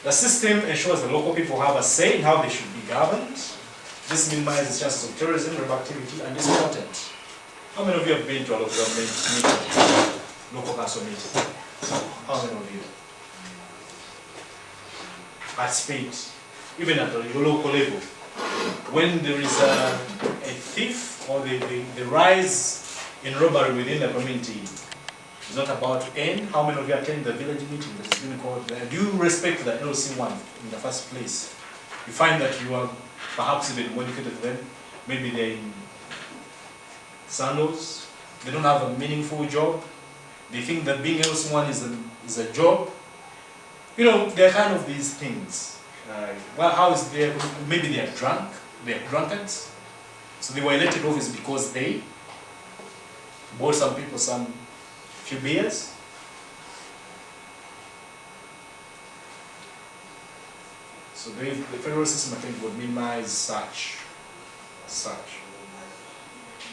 The system ensures the local people have a say in how they should be governed. This minimizes chances of terrorism, rebel activity, and discontent. How many of you have been to a local government meeting, local council meeting? How many of you? At speed, even at the local level, when there is a thief or the rise in robbery within the community is not about to end. How many of you attend the village meeting that has been called? Do you respect the LC1 in the first place? You find that you are perhaps even more educated than maybe they're in sandals, they don't have a meaningful job, they think that being LC1 is a job. You know, they're kind of these things. Well, how is there? Maybe they are drunk, they are drunkards. So they were elected office because they bought some people some few beers. So the federal system, I think, would minimize such.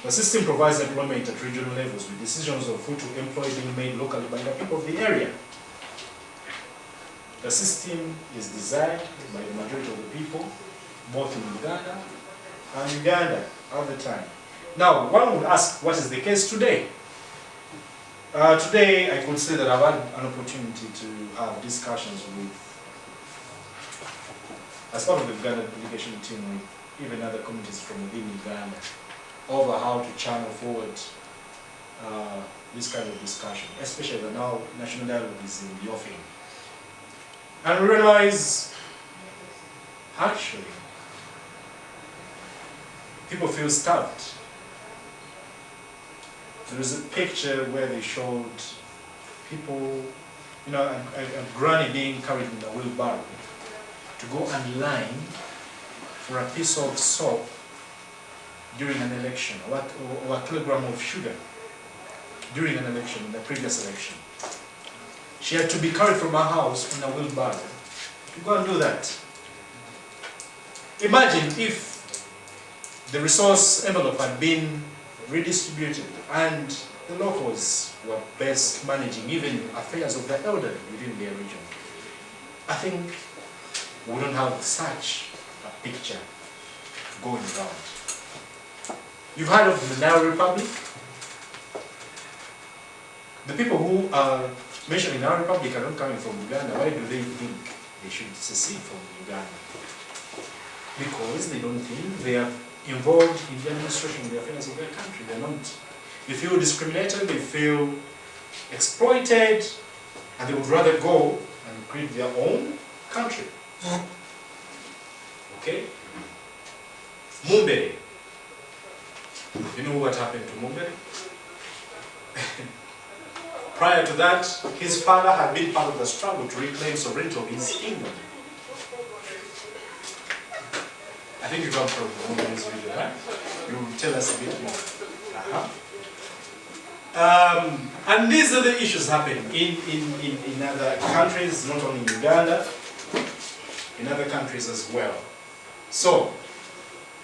The system provides employment at regional levels with decisions of who to employ being made locally by the people of the area. The system is designed by the majority of the people, both in Uganda and Uganda all the time. Now, one would ask, what is the case today? Today, I could say that I've had an opportunity to have discussions with, as part of the Uganda delegation team, with even other communities from within Uganda, over how to channel forward this kind of discussion, especially that now national dialogue is in the offing. And we realize, actually, people feel starved. There is a picture where they showed people, you know, a granny being carried in a wheelbarrow to go and line for a piece of soap during an election, or a kilogram of sugar during an election, in the previous election. She had to be carried from her house in a wheelbarrow to go and do that. Imagine if the resource envelope had been redistributed and the locals were best managing even affairs of the elderly within their region. I think we don't have such a picture going around. You've heard of the Nile Republic? The people who are mentioned in our republic are not coming from Uganda. Why do they think they should secede from Uganda? Because they don't think they are involved in the administration of the affairs of their country. They're not. They feel discriminated, they feel exploited, and they would rather go and create their own country. Okay? Mumbere. You know what happened to Mumbere? Prior to that, his father had been part of the struggle to reclaim sovereignty of his kingdom. I think you come from Mumbere's region, right? You will tell us a bit more. And these are the issues happening in other countries, not only in Uganda, in other countries as well. So,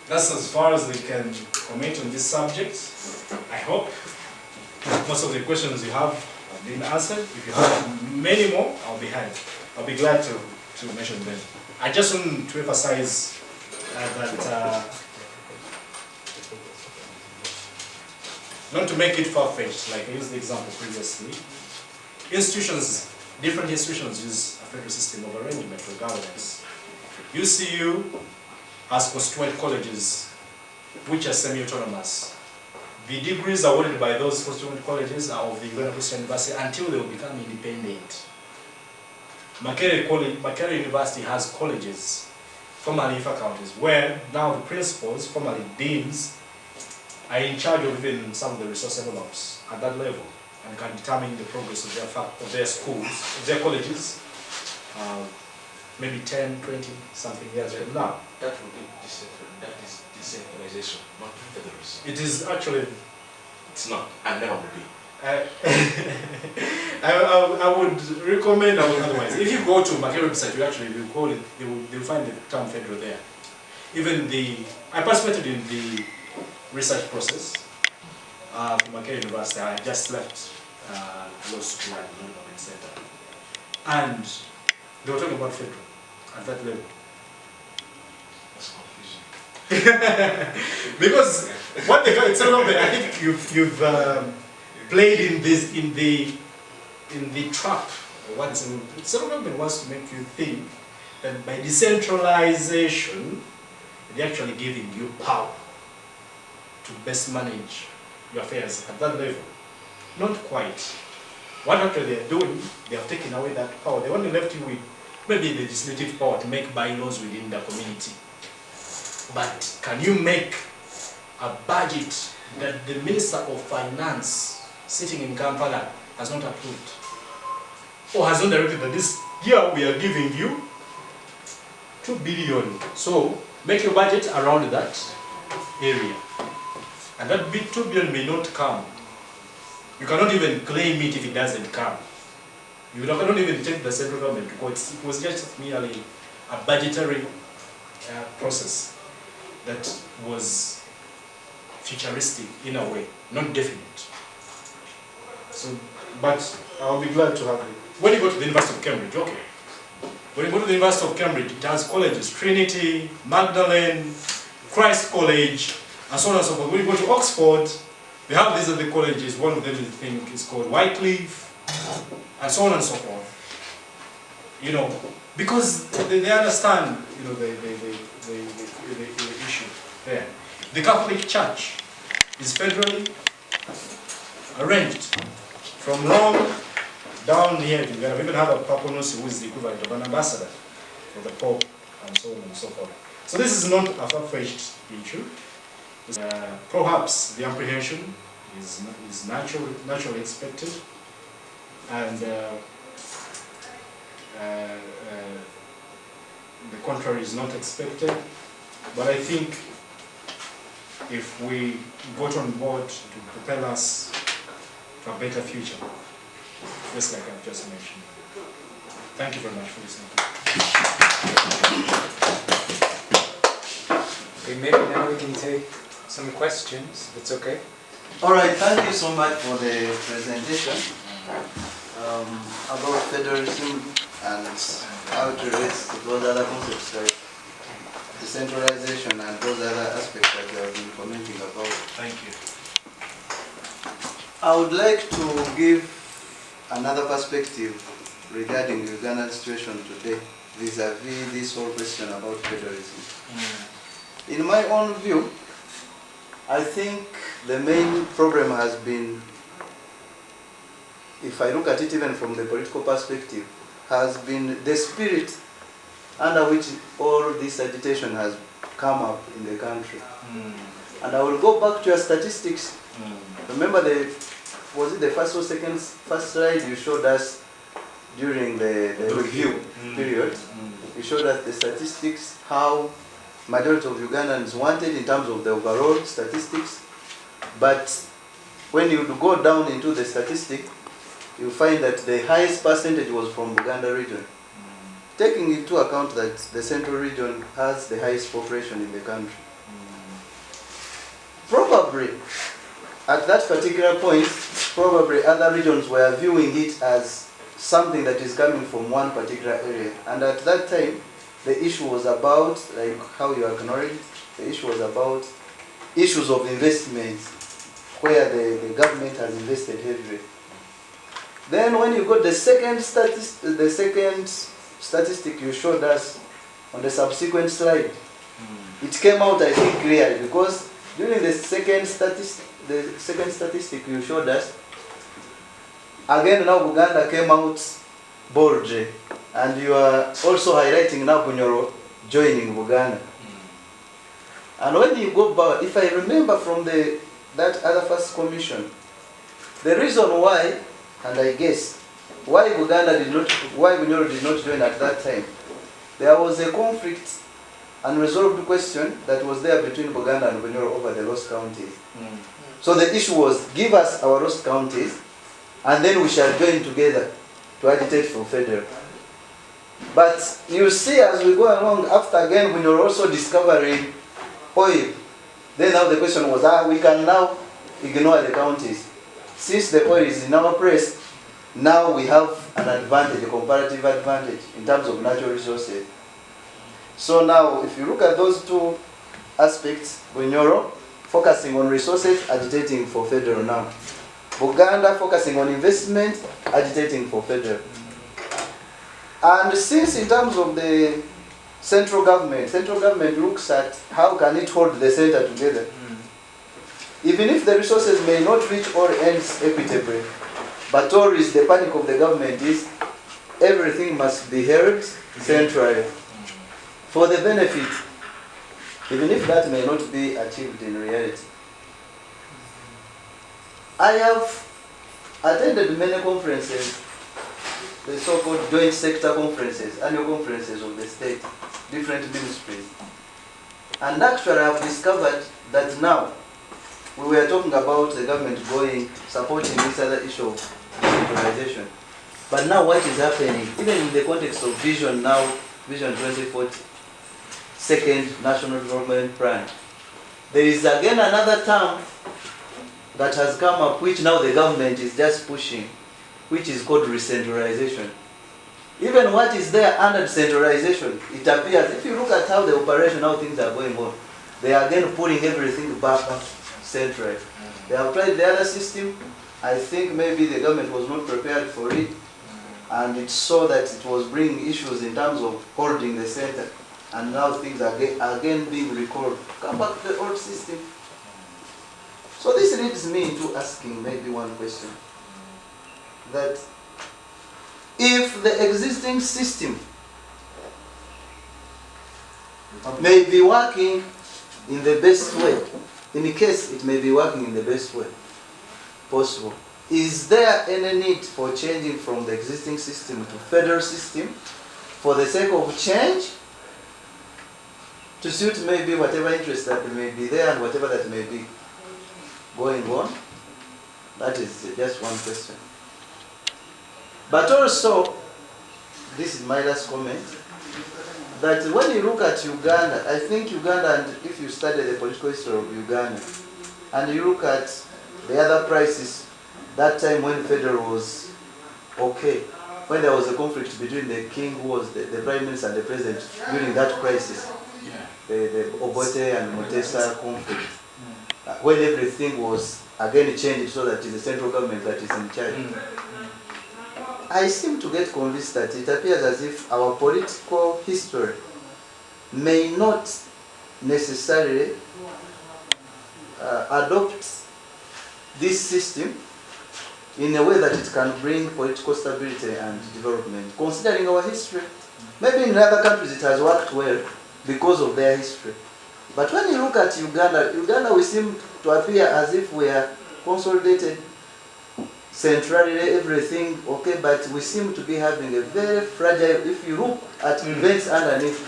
that's as far as we can comment on this subject. I hope most of the questions you have been answered. If you have many more, I'll be glad to mention them. I just want to emphasize that not to make it far-fetched, like I used the example previously. Institutions, different institutions use a federal system of arrangement for governance. UCU has constituent colleges which are semi-autonomous. The degrees awarded by those constituent colleges are of the Uganda Christian University until they will become independent. Makerere University has colleges, formerly faculties, where now the principals, formerly deans, are in charge of even some of the resource envelopes at that level and can determine the progress of their schools, of their colleges, maybe 10, 20 something years from now. That would be decentralization, not federalism. It is actually. It's not, and never will be. I would recommend otherwise. If you go to Makerere website, you actually will call it. You'll find the term federal there. Even I participated in the research process for Makerere University. I just left law school and development center, and they were talking about federal at that level. That's confusing. Because what they got, it's a little bit. I think you've played in the trap. What Central government wants to make you think that by decentralization, they're actually giving you power to best manage your affairs at that level. Not quite. What actually they're doing, they have taken away that power. They only left you with maybe the legislative power to make bylaws within the community. But can you make a budget that the Minister of Finance sitting in Kampala has not approved? Or has not directed that this year we are giving you 2 billion. So make your budget around that area. And that big 2 billion may not come. You cannot even claim it if it doesn't come. You cannot even take the central government because it was just merely a budgetary process that was futuristic in a way, not definite. So, but I'll be glad to have it. When you go to the University of Cambridge, okay. When you go to the University of Cambridge, it has colleges, Trinity, Magdalene, Christ College, and so on and so forth. When you go to Oxford, they have these other colleges. One of them, I think, is called Wycliffe, and so on and so forth. You know, because they understand, you know, the issue there. The Catholic Church is federally arranged from Rome down here to Uganda. We even have a Paponosi who is the equivalent of an ambassador for the Pope, and so on and so forth. So this is not a far-fetched issue. Perhaps the apprehension is naturally expected, and the contrary is not expected. But I think if we got on board to propel us to a better future, just like I've just mentioned. Thank you very much for listening. Okay, maybe now we can take some questions, if it's okay. All right, thank you so much for the presentation about federalism and how it relates to those other concepts like decentralization and those other aspects that you have been commenting about. Thank you. I would like to give another perspective regarding Uganda's situation today vis-a-vis this whole question about federalism. In my own view, I think the main problem has been, if I look at it even from the political perspective, has been the spirit under which all this agitation has come up in the country. And I will go back to your statistics. Remember was it the first or first slide you showed us during the review period? You showed us the statistics, how majority of Ugandans wanted in terms of the overall statistics. But when you go down into the statistic, you find that the highest percentage was from Uganda region. Taking into account that the central region has the highest population in the country. Probably, at that particular point, probably other regions were viewing it as something that is coming from one particular area. And at that time, the issue was about, like how you acknowledged, the issue was about issues of investments, where the government has invested heavily. Then when you got the second statistic you showed us on the subsequent slide, it came out, I think, clearly, because during the second statistic you showed us, again now Uganda came out boldly And you are also highlighting now Bunyoro joining Uganda. And when you go back, if I remember from that other first commission, the reason why, and I guess, why Bunyoro did not join at that time, there was a conflict, unresolved question that was there between Uganda and Bunyoro over the lost counties. So the issue was, give us our lost counties, and then we shall join together to agitate for federal. But you see, as we go along, after again, when you're also discovering oil, then now the question was, we can now ignore the counties. Since the oil is in our place, now we have an advantage, a comparative advantage in terms of natural resources. So now, if you look at those two aspects, Bunyoro focusing on resources, agitating for federal now. Uganda focusing on investment, agitating for federal. And since in terms of the central government looks at how can it hold the center together. Even if the resources may not reach all ends equitably, but always the panic of the government is everything must be held centrally for the benefit, even if that may not be achieved in reality. I have attended many conferences, the so-called joint sector conferences, annual conferences of the state, different ministries. And actually I have discovered that now, we were talking about the government supporting this other issue of decentralization. But now what is happening, even in the context of Vision 2040, second National Development Plan, there is again another term that has come up, which now the government is just pushing, which is called recentralization. Even what is there under decentralization, it appears, if you look at how the operation, how things are going on, they are again putting everything back centrally. They have tried the other system. I think maybe the government was not prepared for it, and it saw that it was bringing issues in terms of holding the center, and now things are again being recalled. Come back to the old system. So this leads me into asking maybe one question, that if the existing system may be working in the best way, in case it may be working in the best way possible, is there any need for changing from the existing system to federal system for the sake of change, to suit maybe whatever interest that may be there and whatever that may be going on? That is just one question. But also, this is my last comment, that when you look at Uganda, I think Uganda, and if you study the political history of Uganda, and you look at the other crisis, that time when federal was okay, when there was a conflict between the king, who was the prime minister, and the president during that crisis, the Obote and Mutesa conflict, when everything was again changed so that it is the central government that is in charge. I seem to get convinced that it appears as if our political history may not necessarily adopt this system in a way that it can bring political stability and development. Considering our history, maybe in other countries it has worked well because of their history. But when you look at Uganda we seem to appear as if we are consolidated centrally, everything okay, but we seem to be having a very fragile, if you look at events underneath,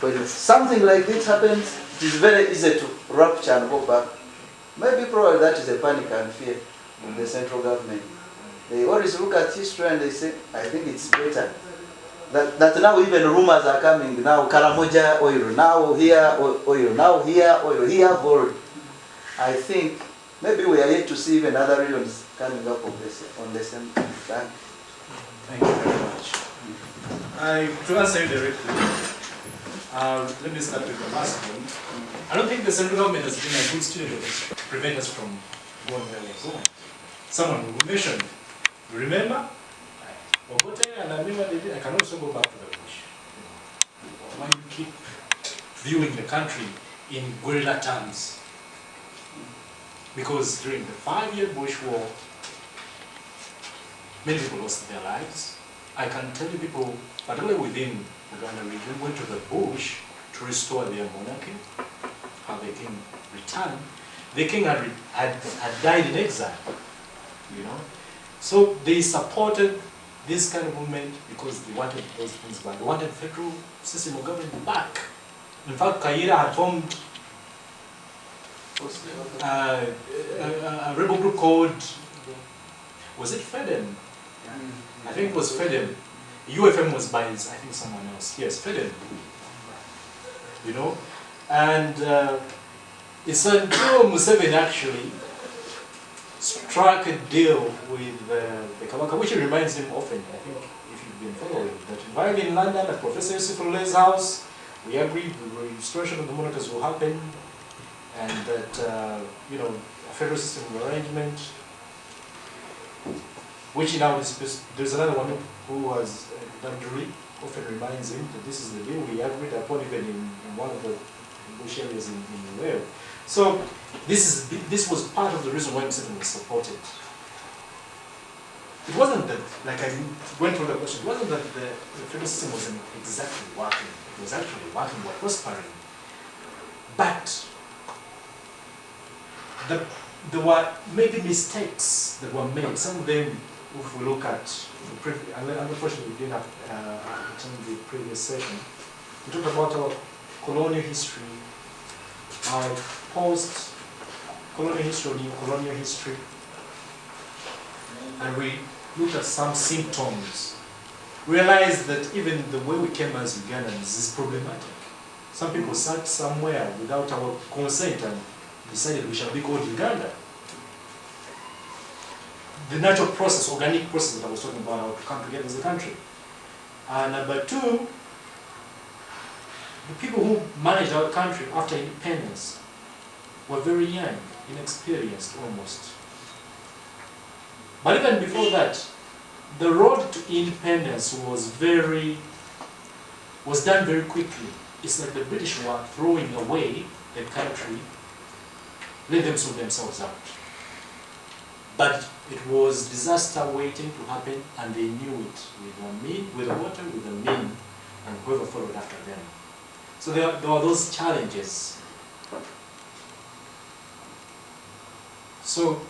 when something like this happens, it is very easy to rupture and go back. Maybe probably that is a panic and fear of the central government. They always look at history and they say, I think it's better. That now even rumors are coming, now Karamoja oil, now here oil, now here oil, here gold. I think maybe we are yet to see even other regions coming up on the same time. Thank you very much. To answer you directly, let me start with the last one. I don't think the central government has been a good student of this to prevent us from going where we're going. Someone will mention, remember? Obote and I can also go back to the bush. Why you keep viewing the country in guerrilla terms? Because during the 5-year Bush War, many people lost their lives, I can tell you people, particularly within Uganda region, went to the bush to restore their monarchy, how the king returned. The king had died in exile, you know. So they supported this kind of movement because they wanted those things back. They wanted federal system of government back. In fact, Kaira had formed a rebel group called, was it FEDEM? I think it was FEDEM. UFM was by, I think, someone else. Yes, FEDEM. You know? And it's until Museveni actually struck a deal with the Kabaka, which reminds him often, I think, if you've been following, that while in London at Professor Yusuf Ole's house, we agreed the restoration of the monarchies will happen, and that, you know, a federal system of arrangement, which now is, there's another one who was Danduri, often reminds him that this is the deal we agreed upon even in one of the bush areas in the Wales. So this was part of the reason why Museveni was supported. It wasn't that, like I went through the question, it wasn't that the federal system wasn't exactly working. It was actually working, was prospering. But there were maybe mistakes that were made. Some of them, if we look at the previous, unfortunately we didn't have attend the previous session, we talked about our colonial history, our post-colonial history, neo-colonial history, and we looked at some symptoms. Realized that even the way we came as Ugandans is problematic. Some people sat somewhere without our consent and decided we shall be called Uganda. The natural process, organic process that I was talking about, how to come together as a country. And number two, the people who managed our country after independence were very young, inexperienced almost. But even before that, the road to independence was done very quickly. It's like the British were throwing away the country, let them sort themselves out. But it was disaster waiting to happen, and they knew it with the water, with the men, and whoever followed after them. So there were those challenges. So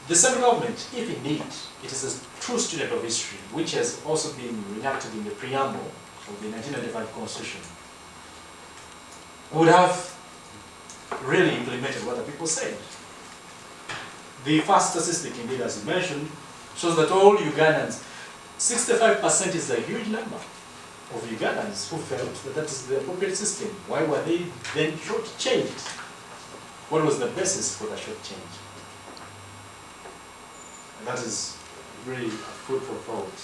the central government, if indeed it is a true student of history, which has also been enacted in the preamble of the 1995 Constitution, would have really implemented what the people said. The first statistic, indeed, as you mentioned, shows that all Ugandans, 65% is a huge number of Ugandans who felt that that is the appropriate system. Why were they then shortchanged? What was the basis for the shortchange? And that is really food for thought.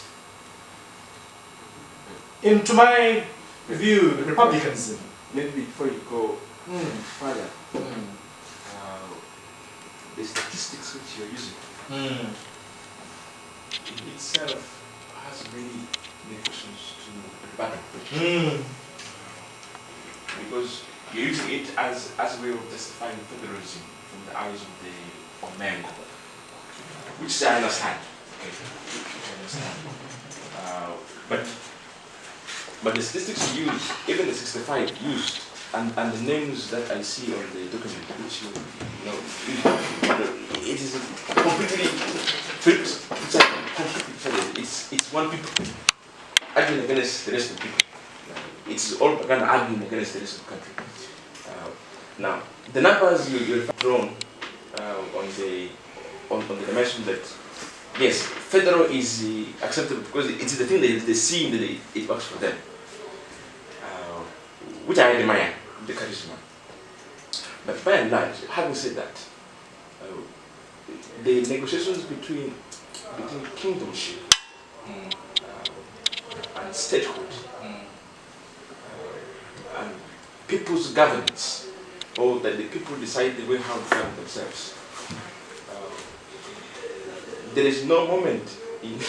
Into my view, Republicanism. Maybe before you go further, the statistics which you're using, it itself has many questions to rebuttal. Because you're using it as a way of justifying federalism from the eyes of men, which I understand. Okay. Which I understand. But the statistics you use, even the 65 used, and the names that I see on the document, which you know, it is completely flipped. It's one people arguing against the rest of the people. It's all kind of arguing against the rest of the country. Now, the numbers you've drawn on the dimension that yes, federal is acceptable because it's the thing that they see that it works for them, which I admire, the charisma. But by and large, having said that, the negotiations between kingdomship and statehood and people's governance, or that the people decide the way how to govern themselves. There is no moment in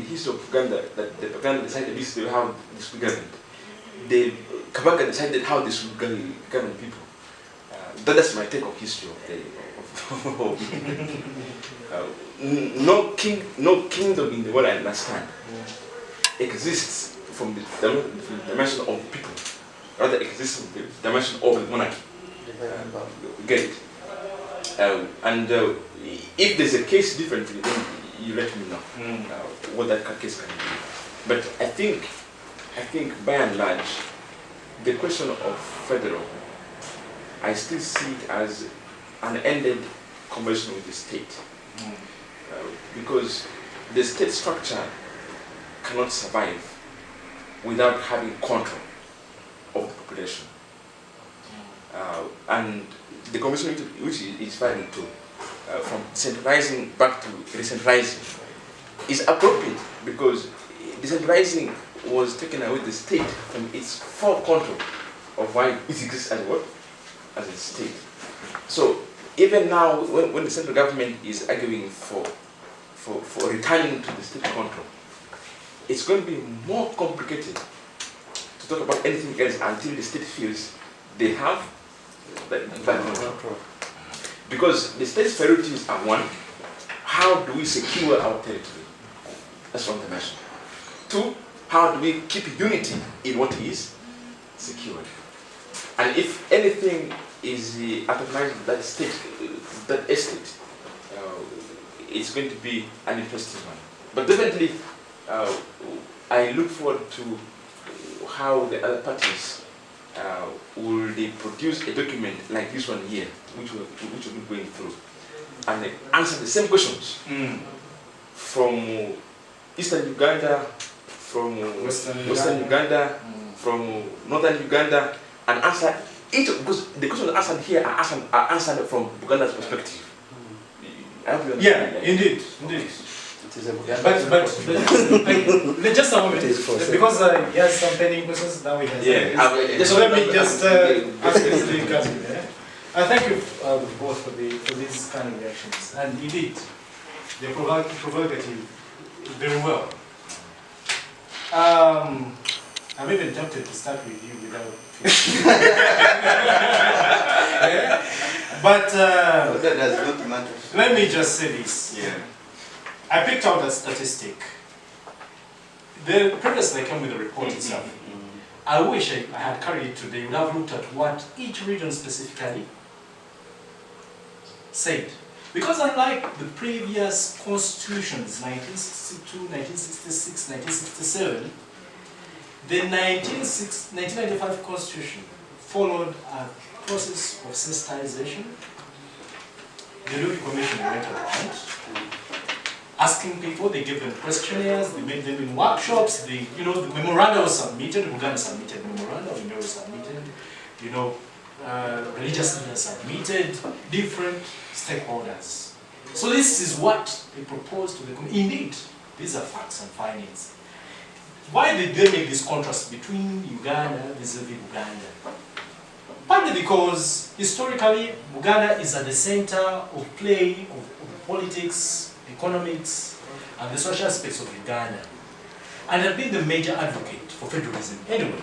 history of Uganda that the Uganda decided this is how this will be governed. The Kabaka decided how this will govern people. That's my take of history of no kingdom in the world, I understand, exists from the dimension of people, rather exists from the dimension of the monarchy. Get it? If there's a case differently, then you let me know what that case can be. But I think by and large, the question of federal, I still see it as an ended conversation with the state. Because the state structure cannot survive without having control of the population. And the conversation which is fighting to, from centralizing back to decentralizing, is appropriate because decentralizing was taken away the state from its full control of why it exists as what? As a state. So even now, when the central government is arguing for returning to the state control, it's going to be more complicated to talk about anything else until the state feels they have that control. Because the state's priorities are one, how do we secure our territory? That's one dimension. Two, how do we keep unity in what is secured? And if anything is recognized that state, that estate, it's going to be an interesting one. But definitely, I look forward to how the other parties will they produce a document like this one here, which we'll be going through, and they answer the same questions from Eastern Uganda, from Western Uganda, from Northern Uganda, and answer each, because the questions answered here are answered from Uganda's perspective. Yeah, indeed. But just a moment, because he has some pending questions now. So let me just ask you to come in. Thank you both for these kind of reactions, and indeed, they provocative very well. I'm even tempted to start with you without. Yeah? But that does not matter. Let me just say this. Yeah. I picked out a statistic. Previously I came with a report itself. I wish I had carried it today. Would have looked at what each region specifically said. Because unlike the previous constitutions, 1962, 1966, 1967, the 1995 constitution followed a process of sensitization. The Review Commission went around asking people, they gave them questionnaires, they made them in workshops, the memoranda was submitted, Uganda submitted memoranda, we know submitted, religious leaders submitted, different stakeholders. So this is what they proposed to the committee. Indeed, these are facts and findings. Why did they make this contrast between Uganda vis-a-vis Uganda? Partly because historically Uganda is at the center of play of politics, economics, and the social aspects of Uganda, and had been the major advocate for federalism anyway,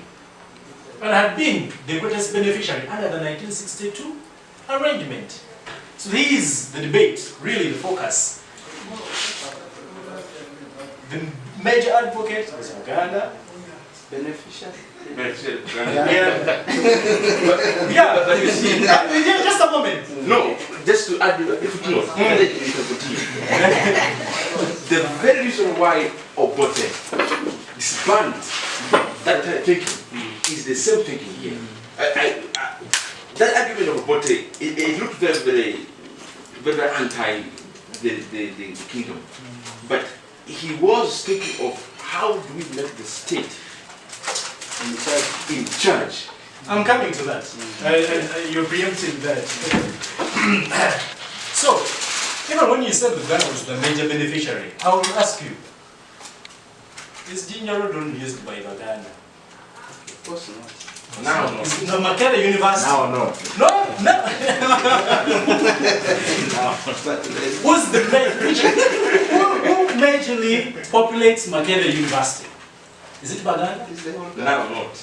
and had been the greatest beneficiary under the 1962 arrangement. So here is the debate, really the focus. The major advocate was Uganda. Beneficiary. Yeah, but you see, just a moment. No, just to add, if you know, the very reason why Obote is banned, that thinking is the same thinking here. That argument of Obote, it looked very anti the kingdom, but he was thinking of how do we let the state in charge. I'm coming to that. You're preempting that. So, even when you said that Ghana was the major beneficiary, I will ask you, is ginger rodon used by Uganda? Of course not. Now, no. Is the Makerere University? Now, no. No? Who's the who majorly populates Makerere University? Is it Baganda? Now, not.